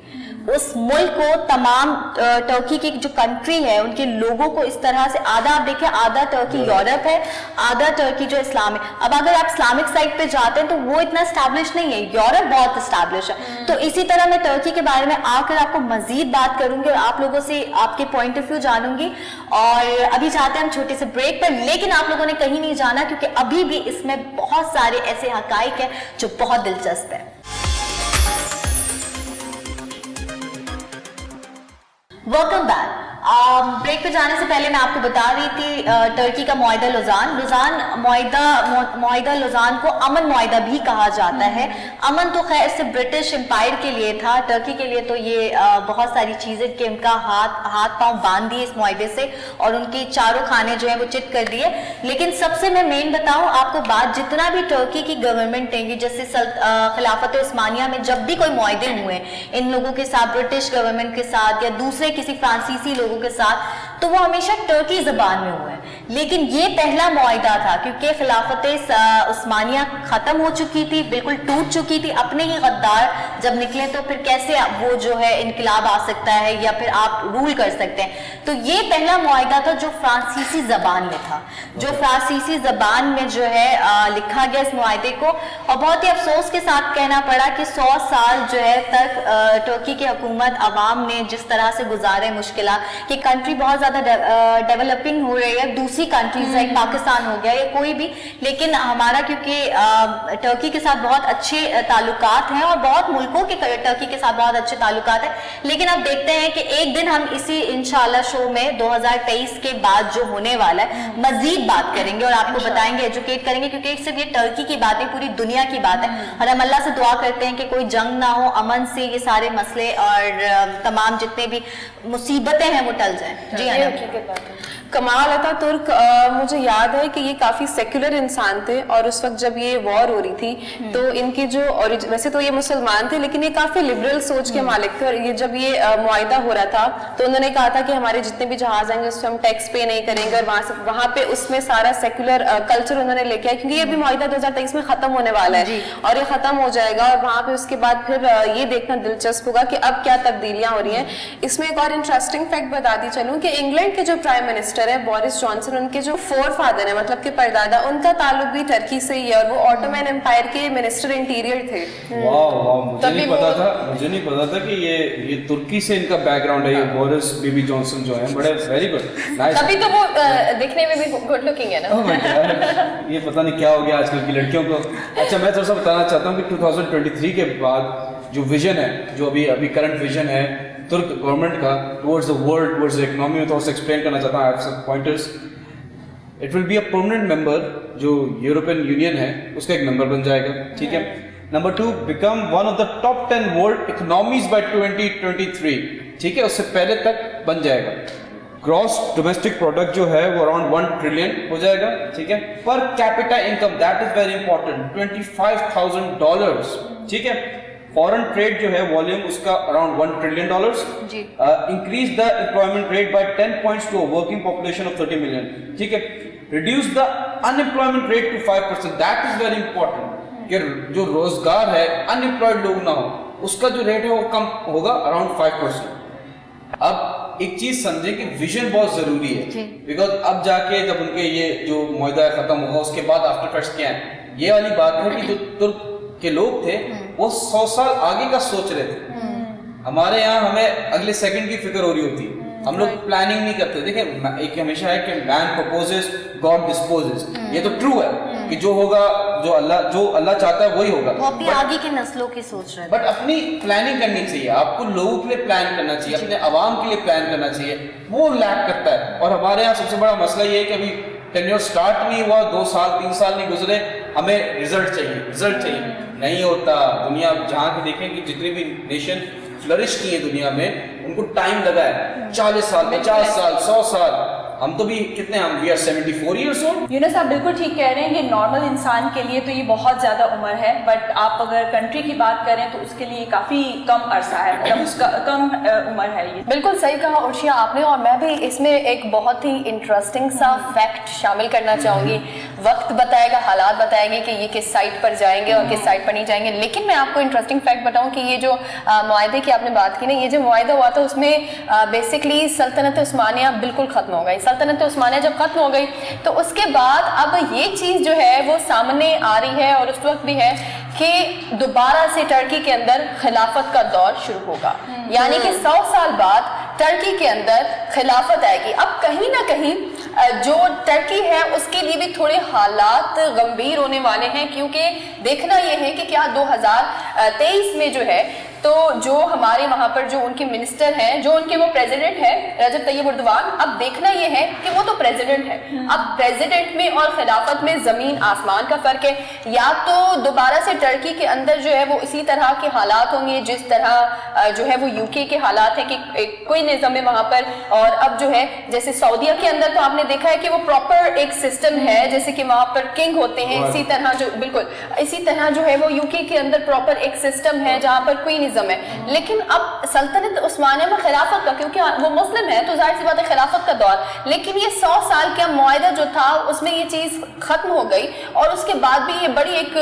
उस मुल्क को तमाम टर्की की जो कंट्री है उनके लोगों को इस तरह से, आधा आप देखिए, आधा टर्की यूरोप है, आधा टर्की जो इस्लाम है। अब अगर आप इस्लामिक साइड पे जाते हैं तो वो इतना एस्टैब्लिश नहीं है, यूरोप बहुत एस्टैब्लिश है। तो इसी तरह मैं टर्की के बारे में आकर आपको मजीद बात करूंगी और आप लोगों से आपके पॉइंट ऑफ व्यू जानूंगी। और अभी चाहते हैं हम छोटे से ब्रेक पर, लेकिन आप लोगों ने कहीं नहीं जाना क्योंकि अभी भी इसमें बहुत सारे ऐसे हकाइक है जो बहुत दिलचस्प है। Welcome back. ब्रेक पे जाने से पहले मैं आपको बता रही थी टर्की का मुआहिदा लुज़ान को अमन मुआहिदा भी कहा जाता है। अमन तो खैर सिर्फ ब्रिटिश एम्पायर के लिए था, टर्की के लिए तो ये बहुत सारी चीजें कि उनका हाथ पांव बांध दिए इस मुआहिदे से और उनके चारों खाने जो है वो चित कर दिए। लेकिन सबसे मैं मेन बताऊं आपको बात, जितना भी टर्की की गवर्नमेंट है, जैसे खिलाफत उस्मानिया में जब भी कोई मुआहिदे हुए इन लोगों के साथ, ब्रिटिश गवर्नमेंट के साथ या दूसरे किसी फ्रांसीसी लोगों के साथ, तो वो हमेशा टर्की जबान में हुए हैं। लेकिन ये पहला मुआहिदा था क्योंकि खिलाफत उस्मानिया खत्म हो चुकी थी, बिल्कुल टूट चुकी थी। अपने ही गद्दार जब निकले तो फिर कैसे वो जो है इनकलाब आ सकता है या फिर आप रूल कर सकते हैं। तो ये पहला मुआहिदा था जो फ्रांसीसी जबान में था, जो फ्रांसीसी जबान में जो है लिखा गया इस मुआहिदे को। और बहुत ही अफसोस के साथ कहना पड़ा कि 100 साल जो है तक टर्की की हुकूमत अवाम ने जिस तरह से गुजारे मुश्किल, कि कंट्री बहुत ज्यादा डेवलपिंग हो रही है, दूसरी कंट्रीज लाइक पाकिस्तान हो गया या कोई भी, लेकिन हमारा क्योंकि टर्की के साथ बहुत अच्छे ताल्लुकात हैं और बहुत मुल्कों के टर्की के साथ बहुत अच्छे ताल्लुकात हैं। लेकिन अब देखते हैं कि एक दिन हम इसी इंशाल्लाह शो में 2023 के बाद जो होने वाला है मजीद बात करेंगे और आपको बताएंगे, एजुकेट करेंगे, क्योंकि सिर्फ ये टर्की की बात है, पूरी दुनिया की बात है। और हम अल्लाह से दुआ करते हैं कि कोई जंग ना हो, अमन से ये सारे मसले और तमाम जितने भी मुसीबतें हैं वो टल जाएं। जी हाँ, कमाल अतातुर्क मुझे याद है कि ये काफ़ी सेक्युलर इंसान थे और उस वक्त जब ये वॉर हो रही थी तो इनकी जो वैसे तो ये मुसलमान थे लेकिन ये काफ़ी लिबरल सोच के मालिक थे। और ये जब ये मुआहिदा हो रहा था तो उन्होंने कहा था कि हमारे जितने भी जहाज आएंगे उस पर हम टैक्स पे नहीं करेंगे और वहाँ पे उसमें सारा सेक्युलर कल्चर उन्होंने लेके आया, क्योंकि ये भी मुआहिदा 2023 में ख़त्म होने वाला है और ये ख़त्म हो जाएगा। और वहाँ पे उसके बाद फिर ये देखना दिलचस्प होगा कि अब क्या तब्दीलियाँ हो रही हैं। इसमें एक और इंटरेस्टिंग फैक्ट बताती चलूँ कि इंग्लैंड के जो प्राइम मिनिस्टर है बोरिस जॉनसन, उनके जो फोर फादर है मतलब के परदादा, उनका ताल्लुक भी टर्की से ही है और वो ऑटोमन एम्पायर के मिनिस्टर इंटीरियर थे। वाह, मुझे नहीं पता था कि ये तुर्की से इनका बैकग्राउंड है। ये बोरिस बेबी जॉनसन जो है बड़े वेरी गुड, नाइस। तभी तो वो दिखने में भी गुड लुकिंग है ना। ये पता नहीं क्या हो गया आजकल की लड़कियों को। अच्छा, मैं थोड़ा सा बताना चाहता हूँ कि 2023 के बाद जो विजन है, जो अभी करंट विजन है तुर्क गवर्नमेंट का towards the world, towards the economy, में थोड़ा सा एक्सप्लेन करना चाहता हूँ। I have some pointers. It will be a permanent member, जो यूरोपियन यूनियन है उसका एक मेंबर बन जाएगा, ठीक है। Number 2, become one of the top 10 world economies by 2023, ठीक है, उससे पहले तक बन जाएगा। ग्रॉस डोमेस्टिक प्रोडक्ट जो है वो अराउंड 1 ट्रिलियन हो जाएगा, ठीक है। Per capita income, that is very important, $25,000, ठीक है। फॉरेन ट्रेड जो है वॉल्यूम उसका around $1 trillion. Increase the employment rate by 10 points to a working population of 30 million, ठीक है। Reduce the unemployment rate to 5%, that is very important कि जो रोजगार है अनएम्प्लॉयड लोग ना हो, उसका जो रेट है वो कम होगा, अराउंड 5%। अब एक चीज समझे कि विजन बहुत जरूरी है, बिकॉज अब जाके जब उनके ये जो मुआहिदा खत्म होगा उसके बाद आफ्टर इफेक्ट्स क्या है, ये वाली बात है कि जो तुर्क के लोग थे वो 100 साल आगे का सोच रहे थे। हमारे यहाँ हमें अगले सेकंड की फिक्र हो रही होती है, ہم لوگ پلاننگ نہیں کرتے. دیکھیں ایک ہمیشہ ہے کہ مین پرپوزز گاڈ ڈسپوزز, یہ تو ٹرو ہے کہ جو ہوگا جو اللہ چاہتا ہے وہی ہوگا. وہ اپنی آگے کی نسلوں کی سوچ رہے ہیں. بٹ اپنی پلاننگ کرنی چاہیے, آپ کو لوگوں کے لیے پلان کرنا چاہیے, اپنے عوام کے لیے پلان کرنا چاہیے, وہ لیک کرتا ہے. اور ہمارے یہاں سب سے بڑا مسئلہ یہ ہے کہ ابھی ٹینیور سٹارٹ نہیں ہوا, 2 سال 3 سال نہیں گزرے, ہمیں رزلٹ چاہیے. نہیں ہوتا. دنیا جہاں کے دیکھیں کہ جتنی بھی نیشن فلرش کی ہے دنیا میں, ان کو ٹائم لگا ہے 40 سال 50 سال 100 سال. ہم تو بھی کتنے, ہم وی آر 74 ایئرس اولڈ. یونس آپ بالکل ٹھیک کہہ رہے ہیں کہ نارمل انسان کے لیے تو یہ بہت زیادہ عمر ہے, بٹ آپ اگر کنٹری کی بات کریں تو اس کے لیے کافی کم عرصہ ہے, کم عمر ہے یہ. بالکل صحیح کہا عرشیہ آپ نے, اور میں بھی اس میں ایک بہت ہی انٹرسٹنگ سا فیکٹ شامل کرنا چاہوں گی. وقت بتائے گا, حالات بتائیں گے کہ یہ کس سائٹ پر جائیں گے اور کس سائٹ پر نہیں جائیں گے. لیکن میں آپ کو انٹرسٹنگ فیکٹ بتاؤں کہ یہ جو معاہدے کی آپ نے بات کی نا, یہ جو معاہدہ ہوا تھا اس میں بیسکلی سلطنت عثمانیہ بالکل ختم ہو گئی. سلطنت عثمانیہ جب ختم ہو گئی تو اس کے بعد اب یہ چیز جو ہے وہ سامنے آ رہی ہے, اور اس وقت بھی ہے کہ دوبارہ سے ٹرکی کے اندر خلافت کا دور شروع ہوگا. یعنی کہ 100 سال بعد ٹرکی کے اندر خلافت آئے گی. اب کہیں نہ کہیں جو ٹرکی ہے اس کے لیے بھی تھوڑے حالات غمگین ہونے والے ہیں, کیونکہ دیکھنا یہ ہے کہ کیا 2023 میں جو ہے تو جو ہمارے وہاں پر جو ان کے منسٹر ہیں, جو ان کے وہ پریزیڈنٹ ہیں رجب طیب اردوان, اب دیکھنا یہ ہے کہ وہ تو پریزیڈنٹ ہے. اب پریزیڈنٹ میں اور خلافت میں زمین آسمان کا فرق ہے. یا تو دوبارہ سے ٹرکی کے اندر جو ہے وہ اسی طرح کے حالات ہوں گے جس طرح جو ہے وہ UK کے حالات ہیں کہ کوئی نظام ہے وہاں پر, اور اب جو ہے جیسے سعودیہ کے اندر تو آپ نے دیکھا ہے کہ وہ پراپر ایک سسٹم ہے, جیسے کہ وہاں پر کنگ ہوتے ہیں, اسی طرح جو بالکل اسی طرح جو ہے وہ UK کے اندر پراپر ایک سسٹم ہے جہاں پر کوئی ہے. لیکن اب سلطنت عثمانیہ میں خلافت کا, کیونکہ وہ مسلم ہے تو ظاہر سی بات ہے خلافت کا دور, لیکن یہ 100 سال کا معاہدہ جو تھا اس میں یہ چیز ختم ہو گئی. اور اس کے بعد بھی یہ بڑی ایک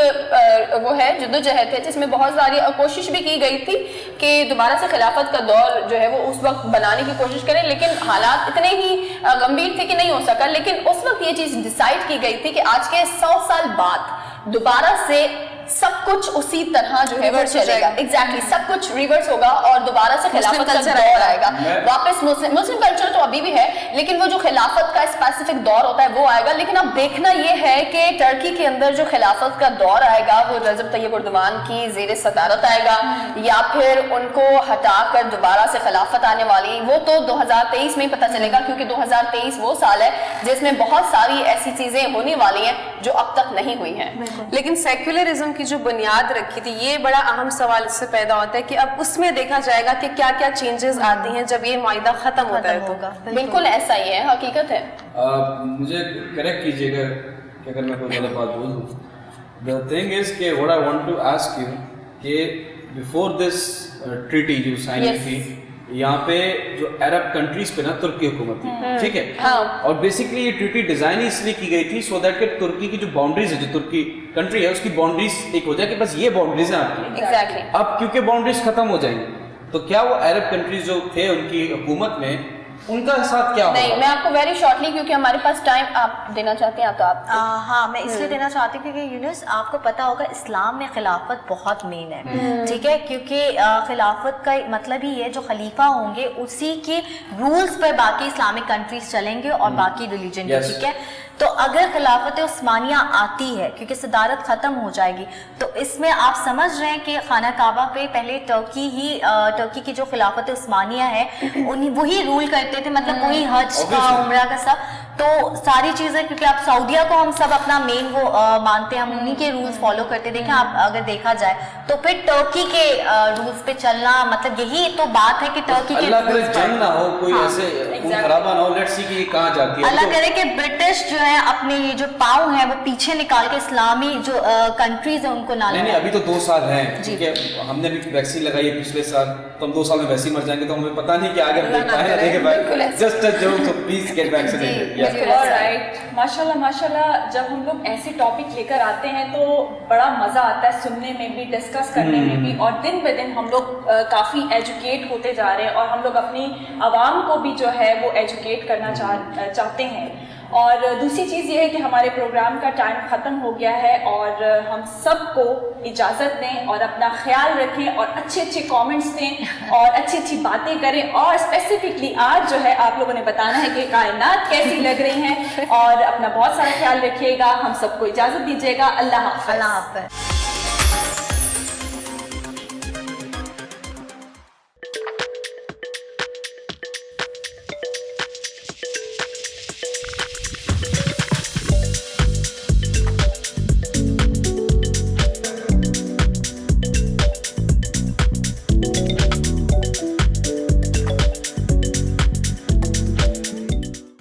وہ ہے جدوجہد ہے جس میں بہت ساری کوشش بھی کی گئی تھی کہ دوبارہ سے خلافت کا دور جو ہے وہ اس وقت بنانے کی کوشش کریں, لیکن حالات اتنے ہی گمبھیر تھے کہ نہیں ہو سکا. لیکن اس وقت یہ چیز ڈیسائیڈ کی گئی تھی کہ آج کے 100 سال بعد دوبارہ سے سب کچھ اسی طرح جو ہے وہ چلے گا. ایگزیکٹلی سب کچھ ریورس ہوگا اور دوبارہ سے خلافت کا دور آئے گا واپس. مسلم کلچر تو ابھی بھی ہے, لیکن وہ جو خلافت کا اسپیسیفک دور ہوتا ہے وہ آئے گا. لیکن اب دیکھنا یہ ہے کہ ٹرکی کے اندر جو خلافت کا دور آئے گا وہ رجب طیب اردوان کی زیر صدارت آئے گا, یا پھر ان کو ہٹا کر دوبارہ سے خلافت آنے والی, وہ تو 2023 میں ہی پتہ چلے گا, کیونکہ 2023 وہ سال ہے جس میں بہت ساری ایسی چیزیں ہونے والی ہیں جو اب تک نہیں ہوئی ہیں. لیکن سیکولرزم کی جو بنیاد رکھی تھی, یہ بڑا اہم سوال اس سے پیدا ہوتا ہے کہ اب اس میں دیکھا جائے گا کہ کیا کیا چینجز آتی ہیں جب یہ معاہدہ ختم ہوتا ہے. تو بالکل ایسا ہی ہے, حقیقت ہے. مجھے کریکٹ کیجیے گا کہ اگر میں کوئی غلط بات بول دوں. دا تھنگ از کہ what I want to ask you کہ بیفور دس ٹریٹی جو سائن ہوئی تھی, یہاں پہ جو عرب کنٹریز پہ نا ترکی حکومت تھی, ٹھیک ہے, اور بیسکلی یہ ٹریٹی ڈیزائن ہی اس لیے کی گئی تھی سو دیٹ کہ ترکی کی جو باؤنڈریز ہے, جو ترکی کنٹری ہے اس کی باؤنڈریز ایک ہو جائے کہ بس یہ باؤنڈریز ہیں آپ کی. اب کیونکہ باؤنڈریز ختم ہو جائیں گی تو کیا وہ عرب کنٹریز جو تھے ان کی حکومت میں ان کا ساتھ کیا ہوگا؟ نہیں, میں آپ کو ویری شارٹلی, کیونکہ ہمارے پاس ٹائم, آپ دینا چاہتے ہیں تو آپ. ہاں, میں اس لیے دینا چاہتی ہوں کیونکہ یونس آپ کو پتا ہوگا اسلام میں خلافت بہت مین ہے, ٹھیک ہے, کیونکہ خلافت کا مطلب ہی ہے جو خلیفہ ہوں گے اسی کے رولز پر باقی اسلامک کنٹریز چلیں گے اور باقی ریلیجن بھی, ٹھیک ہے. تو اگر خلافت عثمانیہ آتی ہے کیونکہ صدارت ختم ہو جائے گی تو اس میں آپ سمجھ رہے ہیں کہ خانہ کعبہ پہ پہلے ٹرکی کی جو خلافت عثمانیہ ہے وہی رول کرتے تھے, مطلب وہی حج کا عمرہ کا سب, تو ساری چیزیں, کیونکہ آپ سعودیہ کو ہم سب اپنا مین وہ مانتے ہیں, ہم انہی کے رولز فالو کرتے. دیکھیں آپ اگر دیکھا جائے تو پھر ٹرکی کے رولز پہ چلنا, مطلب یہی تو بات ہے کہ ٹرکی کے اللہ کرے جنگ نہ ہو, کوئی ایسے خون خرابہ نہ ہو, لیٹس سی کہ یہ کہاں جاتی ہے. اللہ کرے کہ برٹش جو ہے اپنے یہ جو پاؤں ہیں وہ پیچھے نکال کے اسلامی جو کنٹریز ہیں ان کو نہ. نہیں, ابھی تو 2 سال ہیں, ٹھیک ہے, ہم نے بھی ویکسین لگائی ہے پچھلے سال, تو ہم 2 سال میں ویسے ہی مر جائیں گے, تو ہمیں پتہ نہیں کہ آگے ہم دیکھ پائیں. دیکھیں بھائی, just a joke, so please get vaccinated. ماشاءاللہ ماشاءاللہ, جب ہم لوگ ایسی ٹاپک لے کر آتے ہیں تو بڑا مزہ آتا ہے سننے میں بھی, ڈسکس کرنے میں بھی, اور دن بہ دن ہم لوگ کافی ایجوکیٹ ہوتے جا رہے ہیں اور ہم لوگ اپنی عوام کو بھی جو ہے وہ ایجوکیٹ کرنا چاہتے ہیں. اور دوسری چیز یہ ہے کہ ہمارے پروگرام کا ٹائم ختم ہو گیا ہے اور ہم سب کو اجازت دیں اور اپنا خیال رکھیں اور اچھے اچھے کامنٹس دیں اور اچھی اچھی باتیں کریں اور اسپیسیفکلی آج جو ہے آپ لوگوں نے بتانا ہے کہ کائنات کیسی لگ رہی ہیں اور اپنا بہت سارا خیال رکھیے گا. ہم سب کو اجازت دیجیے گا. اللہ حافظ. اللہ حافظ.